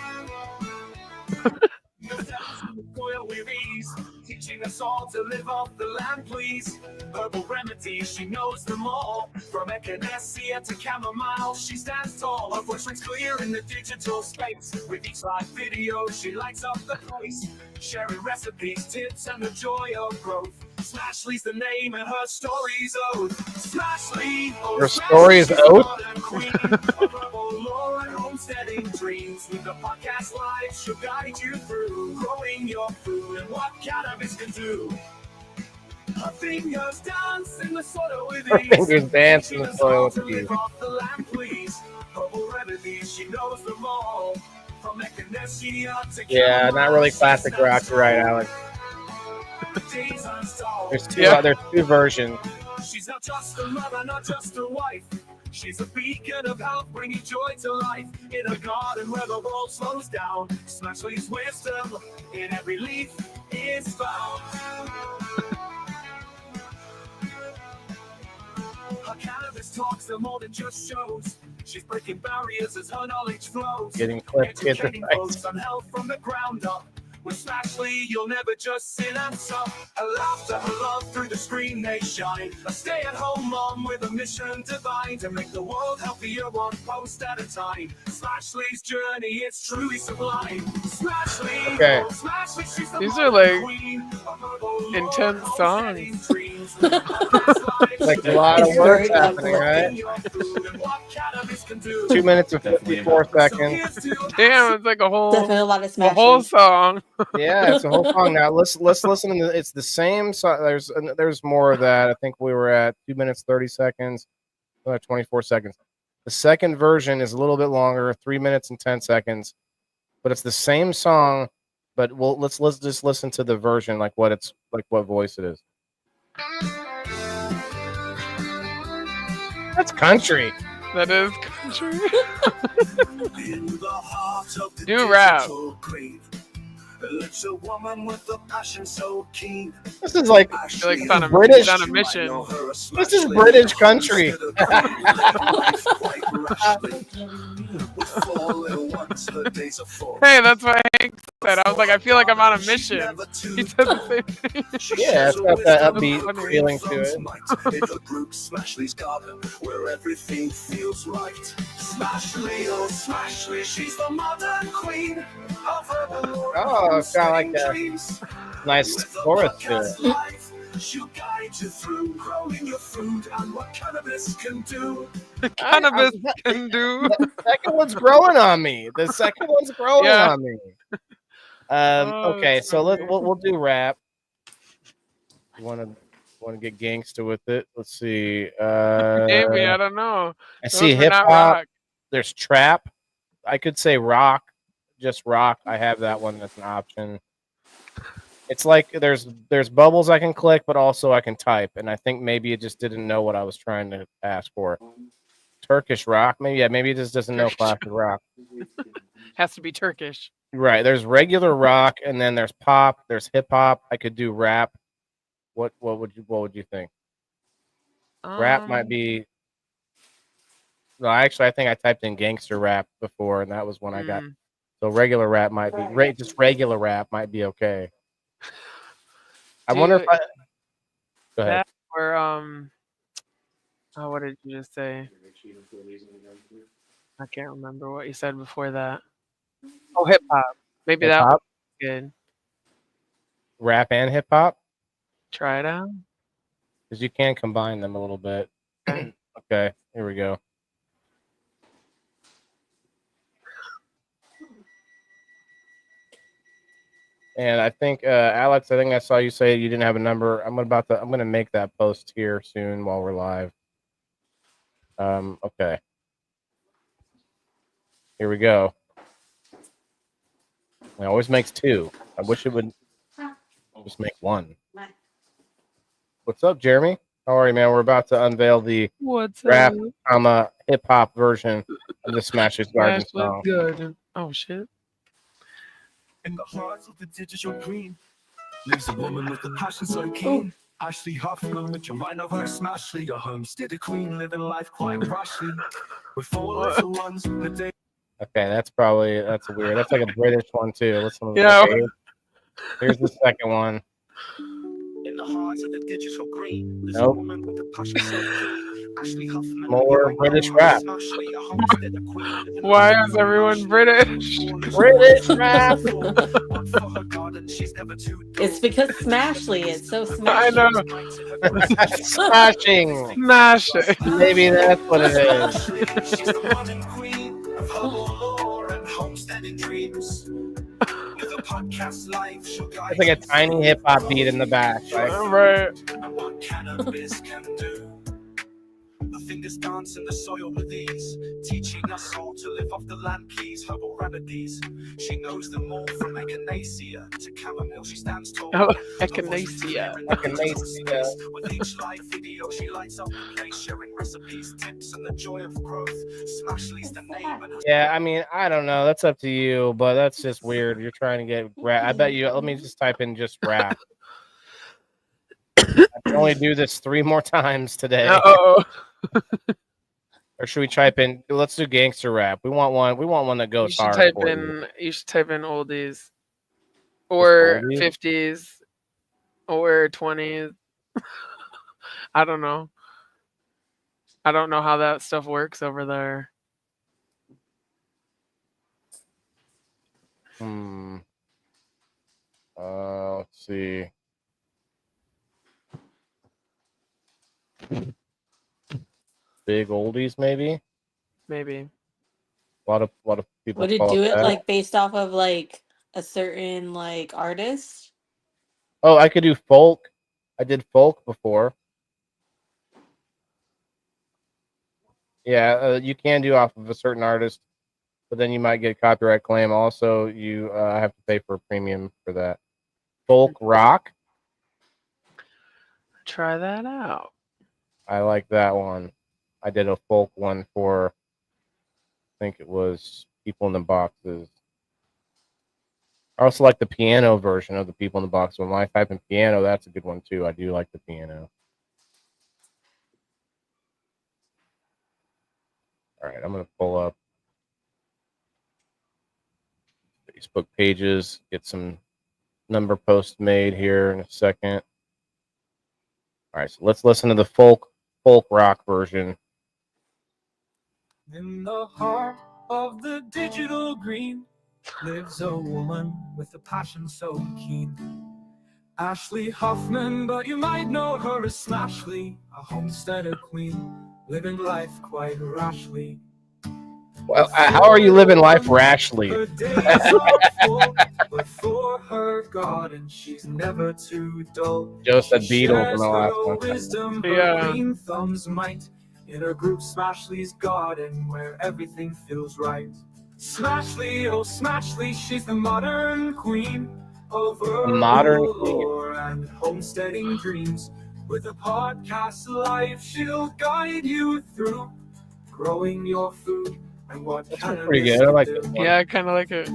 Oil with ease, teaching us all to live off the land, please. Herbal remedies, she knows them all. From echinacea to chamomile, she stands tall. Her voice rings clear in the digital space. With each live video, she lights up the place. Sharing recipes, tips, and the joy of growth. Smashley's the name and her story's ode. Smashley, oh, Her story's ode? Queen of Herbal Lord, homesteading dreams. With the podcast live, she'll guide you through growing your food and what cannabis can do. Her fingers dance in the soil with ease. Her fingers dance in the soil with ease. Off the land, please. Herbal remedies, she knows them all. From echinacea to Yeah, not really classic rock, you're right, Alex. There's two versions. She's not just a mother, not just a wife. She's a beacon of health, bringing joy to life. In a garden where the world slows down, Smashley's wisdom in every leaf is found. Her cannabis talks are more than just shows. She's breaking barriers as her knowledge flows. Getting clipped, Educating folks on health from the ground up. With Smashley, you'll never just sit and sup. Her laughter, her love through the screen they shine. A stay-at-home mom with a mission divine to make the world healthier one post at a time. Smashley's journey, it's truly sublime. Smashley, okay. oh, Smashley, she's the These are like intense songs. Like a lot of work happening, right? 2 minutes and 54 seconds. Damn, it's like definitely a lot of a smashing. whole song. Yeah, it's a whole song. Now let's listen to it's the same song. There's more of that. I think we were at 2 minutes 30 seconds, 24 seconds. The second version is a little bit longer, 3 minutes and 10 seconds, but it's the same song. But let's just listen to the version, like what voice it is. That's country. That is country. Do rap. It's a woman with a passion so keen. This is like British. On a mission. This is British country. Hey, that's what Hank said. I was like, I feel like I'm on a mission. He said the same thing. Yeah, it's got that upbeat feeling to it. Smashley's garden, where everything feels right. Smashley, oh Smashley, she's the modern queen of Herbal Lord. Oh, it's kind of like a nice chorus to it. She'll guide lead you through growing your food and what cannabis can do. Cannabis can do. The second one's growing on me. The second one's growing Yeah. on me. Oh, Okay, that's so funny. we'll do rap. Want to get gangsta with it? Let's see. Maybe, I don't know. I Those see were hip not hop. rock. There's trap. I could say rock, just rock. I have that one as an option. It's like there's bubbles I can click, but also I can type, and I think maybe it just didn't know what I was trying to ask for. Turkish rock, maybe. Yeah, maybe it just doesn't know Turkish. classic rock. Has to be Turkish. Right. There's regular rock, and then there's pop. There's hip hop. I could do rap. What would you think? Rap might be. No, actually, I think I typed in gangster rap before, and that was when I got. So regular rap might be just regular rap might be okay. I wonder if I. Go ahead. That or oh, what did you just say? I can't remember what you said before that. Oh, hip hop. Maybe Hip that hop, was good. rap, and hip hop, Try it out. because you can combine them a little bit. Okay. Okay, here we go. And I think Alex, I think I saw you say you didn't have a number. I'm gonna make that post here soon while we're live. Okay. Here we go. It always makes two. I wish it would just make one. What's up, Jeremy? How are you, man? We're about to unveil the What's rap, up? hip hop version of the Smashers Garden Smash was song. good. Oh shit. In the heart of the digital green lives a woman with a passion so keen. Ashley Huffman with your mind of her smashly, your homestead queen, living life quite rashly. With 4 little ones, the day. Okay, that's weird. That's like a British one too. Listen. Yeah. Okay, here's the second one. In the heart of the digital green lives a Nope. woman with a passion so keen. Ashley Huffman More with your British mind of her rap. smashly, your homestead queen, living Why life is quite everyone rashly. British? British rap. One for her garden, she's never too dull. It's because Smashly. It's so I smashy. know. Smashing. Smash it. Maybe that's what it is. She's the modern queen of herbal lore and homesteading dreams. With a podcast life, she'll guide It's like a tiny hip hop beat in the back. Like, Right. and what cannabis can do. The fingers dance in the soil with ease, teaching us all to live off the land, please. Herbal remedies, she knows them all from echinacea to chamomile. She stands tall. Oh, echinacea. Echinacea. With each live video, she lights up the place, sharing recipes, tips, and the joy of growth. Smashly's the name. And yeah, I mean, I don't know. That's up to you, but that's just weird. You're trying to get rap. I bet you. Let me just type in just rap. I can only do this 3 more times today. Oh. Or should we type in? Let's do gangster rap. We want one. We want one that You goes should hard. type for in. You should type in oldies, or oldies? 50s, or 20s. I don't know. I don't know how that stuff works over there. Let's see. Big oldies, maybe. Maybe. A lot of people. Would it call do it that. like based off of like a certain like artist? Oh, I could do folk. I did folk before. Yeah, you can do off of a certain artist, but then you might get a copyright claim. Also, you have to pay for a premium for that. Folk rock. Try that out. I like that one. I did a folk one for, I think it was People in the Boxes. I also like the piano version of the People in the Box. When I type in piano, that's a good one too. I do like the piano. All right, I'm going to pull up Facebook pages, get some number posts made here in a second. All right, so let's listen to the folk rock version. in the heart of the digital green lives a woman with a passion so keen. Ashley Huffman, but you might know her as Smashley, a homesteader queen, living life quite rashly. Well, how are you living life rashly? Her days are full, but for her garden, she's never too dull. Joe said She Beatles in shares the last her one. wisdom, her Yeah. green thumb's might, in her group Smashley's garden, where everything feels right. Smashley, oh Smashley, she's the modern queen of modern herbal queen. lore and homesteading dreams. With a podcast life, she'll guide you through growing your food and what That's cannabis pretty good. I like can this do. one. Yeah, I kind of like it.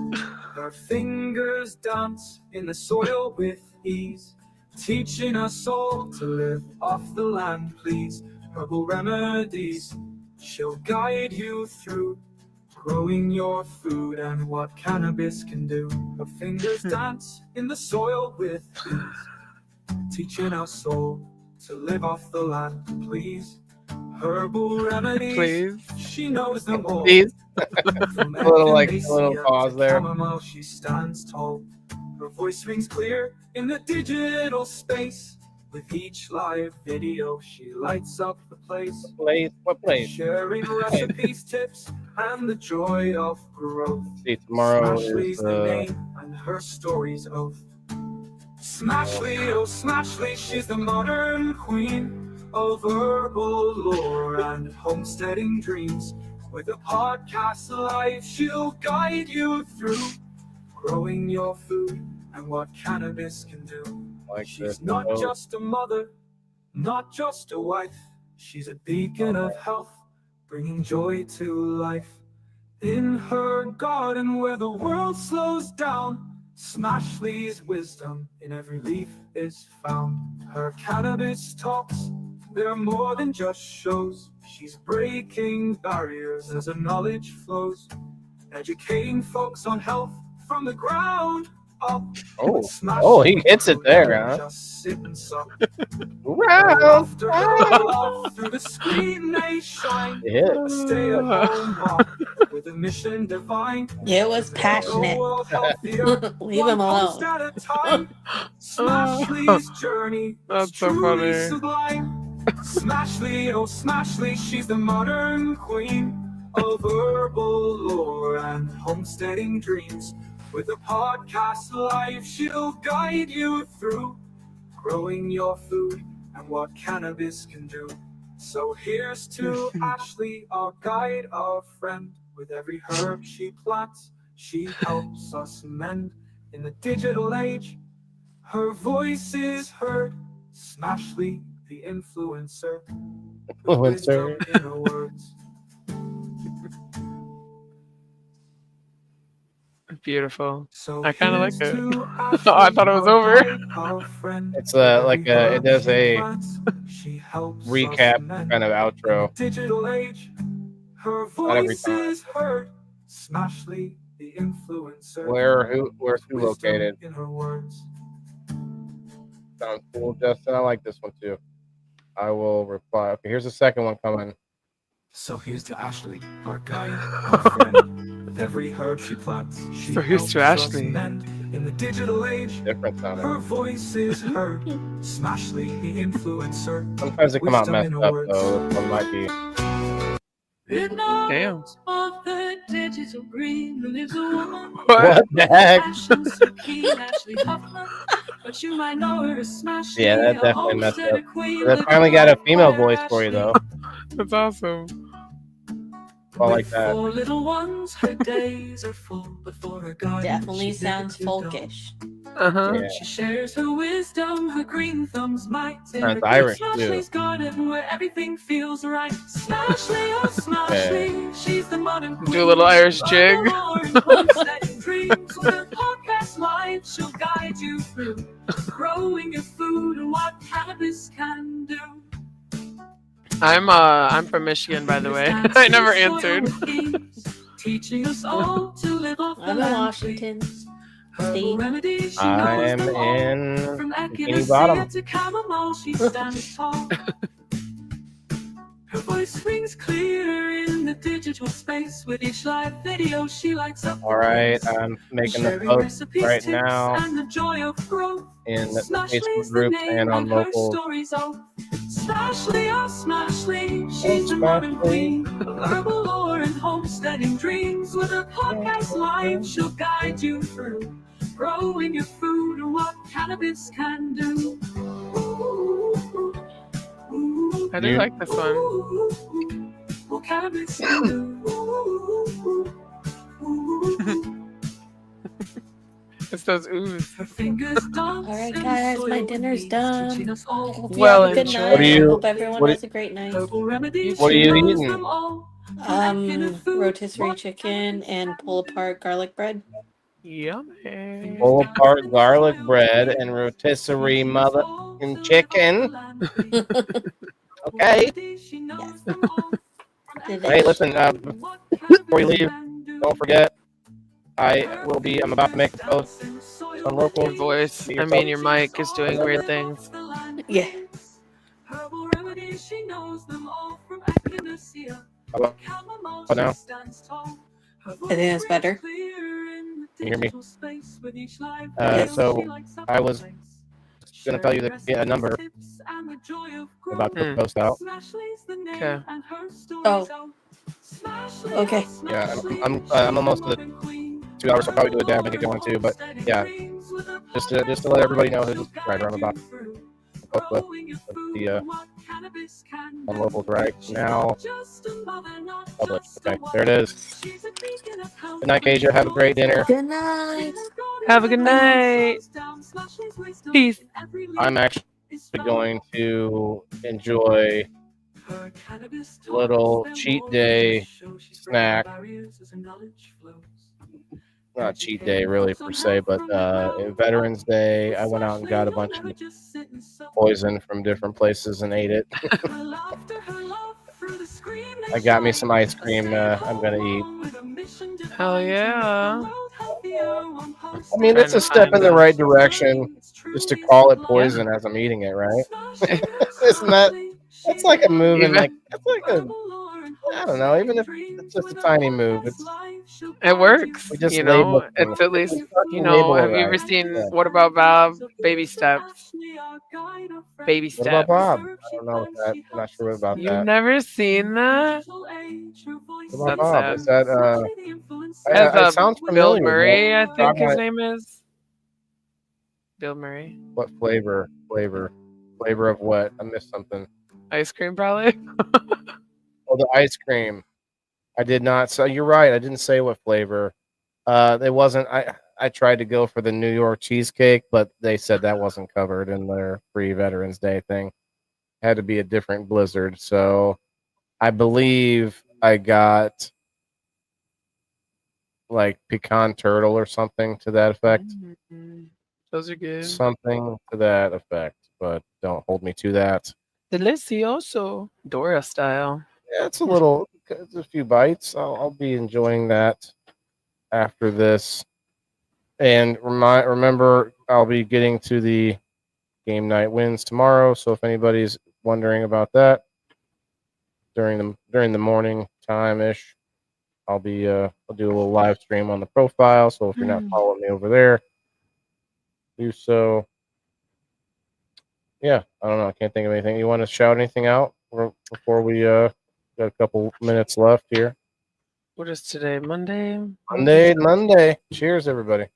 Her fingers dance in the soil with ease, teaching us all to live off the land, please. Herbal remedies, she'll guide you through growing your food and what cannabis can do. Her fingers dance in the soil with ease, teaching us all to live off the land, please. Herbal remedies, Please. she knows them all. Please. From A little echinacea pause to there. chamomile, she stands tall. Her voice rings clear in the digital space. With each live video, she lights up the place. What place? Sharing recipes, tips, and the joy of growth. See, tomorrow Smashley's is the name and her story's oath. Smashley, oh Smashley, she's the modern queen of herbal lore and homesteading dreams. With a podcast life, she'll guide you through growing your food and what cannabis can do. Like She's this. not Oh, just a mother, not just a wife. She's a beacon of health, bringing joy to life. In her garden where the world slows down, Smashley's wisdom in every leaf is found. Her cannabis talks, they're more than just shows. She's breaking barriers as her knowledge flows, educating folks on health from the ground up. oh, he hits it there, huh? Just sit and suck. Round. After her love through the screen they shine. Yeah. A stay-at-home mom with a mission divine. It was passionate. Grow a healthier, Leave one him post alone. at a time. Smashley's journey That's is so truly funny. sublime. Smashley, oh Smashley, she's the modern queen of herbal lore and homesteading dreams. With a podcast life, she'll guide you through growing your food and what cannabis can do. So here's to Ashley, our guide, our friend. With every herb she plants, she helps us mend. In the digital age, her voice is heard. Smashley, the influencer, with wisdom in her words. Beautiful. So I kinda like here's it. to Oh, I thought it was Ashley, over. our guide, our friend. It's like it does a She helps us recap mend. kind of outro. Digital age, her Not every voice time. is heard. Smashley, the influencer. Where's who wisdom located? in her words. Sounds cool, Justin. I like this one too. I will reply. Okay, here's the second one coming. So here's to Ashley, our guide, our friend. With every herb she plants, she So here's helps to us Ashley. mend. In the digital age, Different her sounding. voice is heard. Smashley, the influencer. Sometimes they come out Wisdom messed in her up words. though. This one might be. Damn. Of the digital green lives a woman. What the heck? Passion so keen, Ashley Huffman. But you might know her as Smashley. Yeah, that a definitely messed homesteader up. queen They living finally got a life female quite voice for you rashly. though. That's awesome. I like With that. 4 little ones, her days are full. But for her garden, Definitely she's never sounds too dull. folkish. Uh-huh. Yeah. She shares her wisdom, her green thumbs might. In Sounds her Irish, Smashley's garden where everything feels right. Smashley, oh Smashley, she's the modern queen. Do a little Irish jig. Of the Lord and homesteading dreams. With her podcast life, she'll guide you through growing your food and what cannabis can do. I'm from Michigan, by the way. I never answered. Teaching us all to live off the I'm in land. Washington. Herbal State. remedies, she I'm knows them all. in From Bikini echinacea Bottom. to chamomile, she stands tall. Her voice rings clear in the digital space. With each live video, she lights up. All right, I'm making the sharing post recipes, right tips, now and the joy of growth. in the Facebook Smashly's the groups and name on and her locals. stories of Smashly, oh Smashly. Oh, She's the modern Smashly. queen of herbal lore and homesteading dreams. With her podcast live, she'll guide you through growing your food and what cannabis can do. I do like this one. What cannabis can do. It's those oohs. All right, guys, my dinner's done. Hope you Well, have a good enjoy. night. What do you- I hope everyone what do- has a great night. What are you eating? Rotisserie chicken and pull apart garlic bread. Yummy. Pull apart garlic bread and rotisserie mother and chicken. Okay. Yes. Hey, listen. Before you leave, don't forget. I'm about to make a post on Your local. voice, I mean, your mic is doing weird things. Yeah. How about now? I think that's better. Can you hear me? Yes. So I was gonna tell you a number about to post out. Okay. Oh. Okay. Yeah, I'm almost to the 2 hours. So I'll probably do a dab and get going too. But yeah, just to let everybody know who's right I'm about to post with the on locals right now. Public. Okay, there it is. Good night, Kasia. Have a great dinner. Good night. Have a good night. Peace. I'm actually going to enjoy a little cheat day snack. Not cheat day really per se, but Veterans Day, I went out and got a bunch of poison from different places and ate it. I got me some ice cream I'm gonna eat. Hell yeah. I mean, it's a step in the right direction just to call it poison as I'm eating it, right? Isn't that? That's like a move in like that's like a I don't know. Even if it's just a tiny move, It works. we just You label know, things. it's at least, We fucking you know, label it have you ever right. seen Yeah. What About Bob? Baby Steps. Baby What about Steps. Bob? I don't know that. I'm not sure about You've that. never seen that? What about That's Bob? sad. Is that Has it sounds Bill familiar. Murray, I but think his not- name is. Bill Murray. What flavor? Flavor of what? I missed something. Ice cream, probably. Oh, the ice cream. I did not. So you're right. I didn't say what flavor. It wasn't. I tried to go for the New York cheesecake, but they said that wasn't covered in their free Veterans Day thing. It had to be a different Blizzard. So I believe I got like pecan turtle or something to that effect. Those are good. Something to that effect, but don't hold me to that. Delicioso. Dora style. Yeah, it's a few bites. I'll be enjoying that after this. And remember, I'll be getting to the game night wins tomorrow. So if anybody's wondering about that during the morning time ish, I'll do a little live stream on the profile. So if you're not following me over there, do so. Yeah, I don't know. I can't think of anything. You want to shout anything out before we got a couple minutes left here? What is today? Monday? Monday. Cheers, everybody.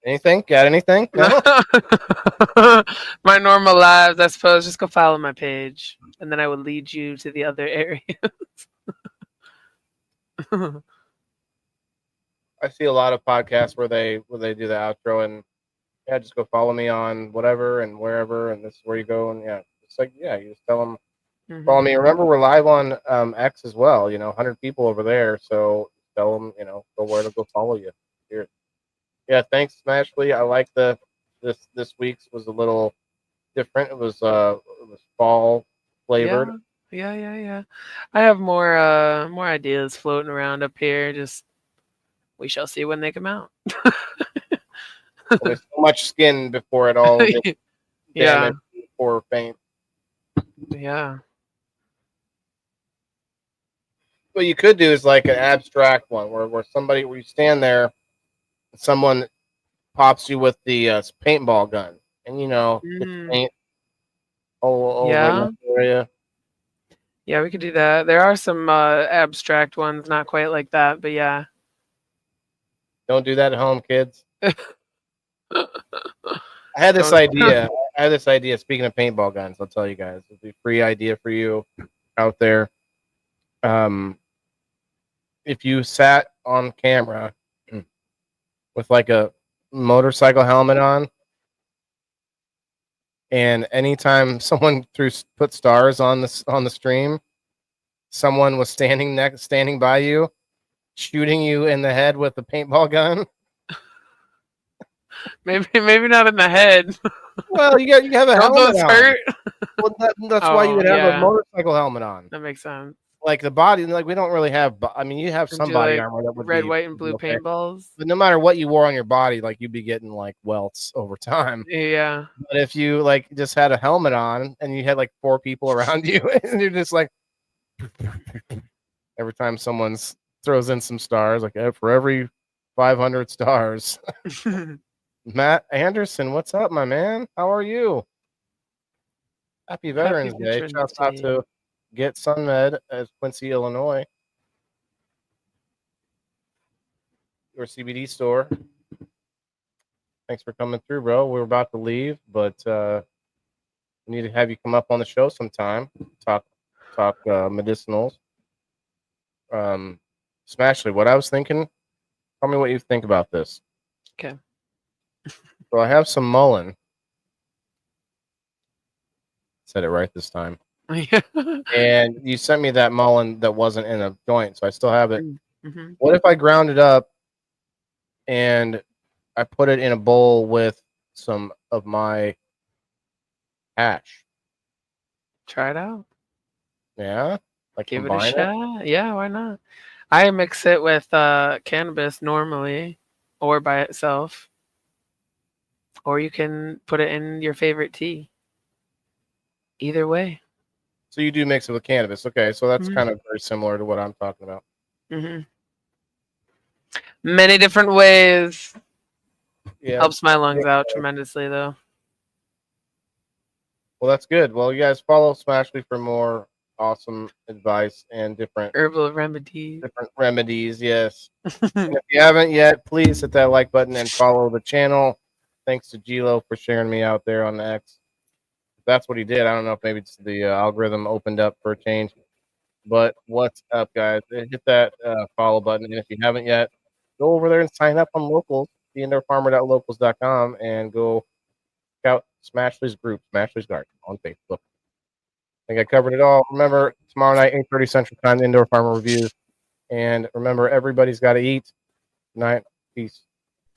Anything? Got anything? No? My normal lives, I suppose. Just go follow my page, and then I will lead you to the other areas. I see a lot of podcasts where they do the outro and yeah, just go follow me on whatever and wherever, and this is where you go, and yeah, it's like yeah, you just tell them follow me. Remember, we're live on X as well. 100 people over there, so tell them go where to go follow you. Here, yeah, thanks, Smashly. I like this week's was a little different. It was fall flavored. Yeah. I have more ideas floating around up here. Just we shall see when they come out. There's so much skin before it all gets Yeah, damaged or faint. yeah. What you could do is like an abstract one where you stand there, someone pops you with the paintball gun, and it's paint all over Yeah. that area. Yeah, we could do that. There are some abstract ones, not quite like that, but yeah. Don't do that at home, kids. I had this Don't- idea. I had this idea. Speaking of paintball guns, I'll tell you guys. It'll be a free idea for you out there. If you sat on camera with like a motorcycle helmet on, and anytime someone put stars on the stream, someone was standing by you, shooting you in the head with a paintball gun. maybe not in the head. Well, you have a Don't helmet those on. hurt? Well, that's why you would have yeah. a motorcycle helmet on. That makes sense. Like the body, like we don't really have. I mean, you have some Do, body like, armor that would red, be white, and blue okay. paintballs. But no matter what you wore on your body, like you'd be getting like welts over time. Yeah. But if you like just had a helmet on and you had like 4 people around you, and you're just like every time someone throws in some stars, like for every 500 stars. Matt Anderson, what's up, my man? How are you? Happy Veterans Day. Shouts out to Get SunMed as Quincy, Illinois. Your CBD store. Thanks for coming through, bro. We're about to leave, but we need to have you come up on the show sometime. Talk medicinals. Smashly, what I was thinking, tell me what you think about this. Okay. So I have some mullein. Said it right this time. And you sent me that mullein that wasn't in a joint, so I still have it. Mm-hmm. What if I ground it up and I put it in a bowl with some of my hash? Try it out. Yeah? Like Give it a combine shot. Yeah, why not? I mix it with cannabis normally or by itself. Or you can put it in your favorite tea. Either way. So you do mix it with cannabis. Okay, so that's kind of very similar to what I'm talking about. Mm-hmm. Many different ways. Yeah. Helps my lungs out tremendously, though. Well, that's good. Well, you guys follow Smashly for more awesome advice and different herbal remedies. Different remedies, yes. And if you haven't yet, please hit that like button and follow the channel. Thanks to Gilo for sharing me out there on the X. If that's what he did. I don't know if maybe it's the algorithm opened up for a change. But what's up, guys? Hit that follow button. And if you haven't yet, go over there and sign up on Locals, theindoorfarmer.locals.com, and go check out Smashly's group, Smashly's Garden on Facebook. I think I covered it all. Remember, tomorrow night, 8:30 Central Time, Indoor Farmer Reviews. And remember, everybody's got to eat. Good night. Peace.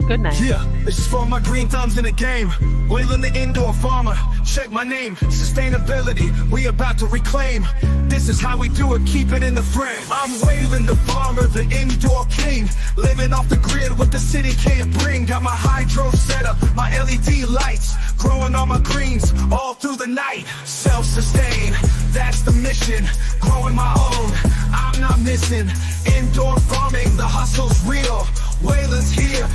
Good night. Yeah, this is for my green thumbs in the game. Wailing the indoor farmer. Check my name. Sustainability. We about to reclaim. This is how we do it. Keep it in the frame. I'm wailing the farmer, the indoor king. Living off the grid, what the city can't bring. Got my hydro setup, my LED lights. Growing all my greens all through the night. Self-sustain, that's the mission. Growing my own, I'm not missing. Indoor farming, the hustle's real. Whalen's here.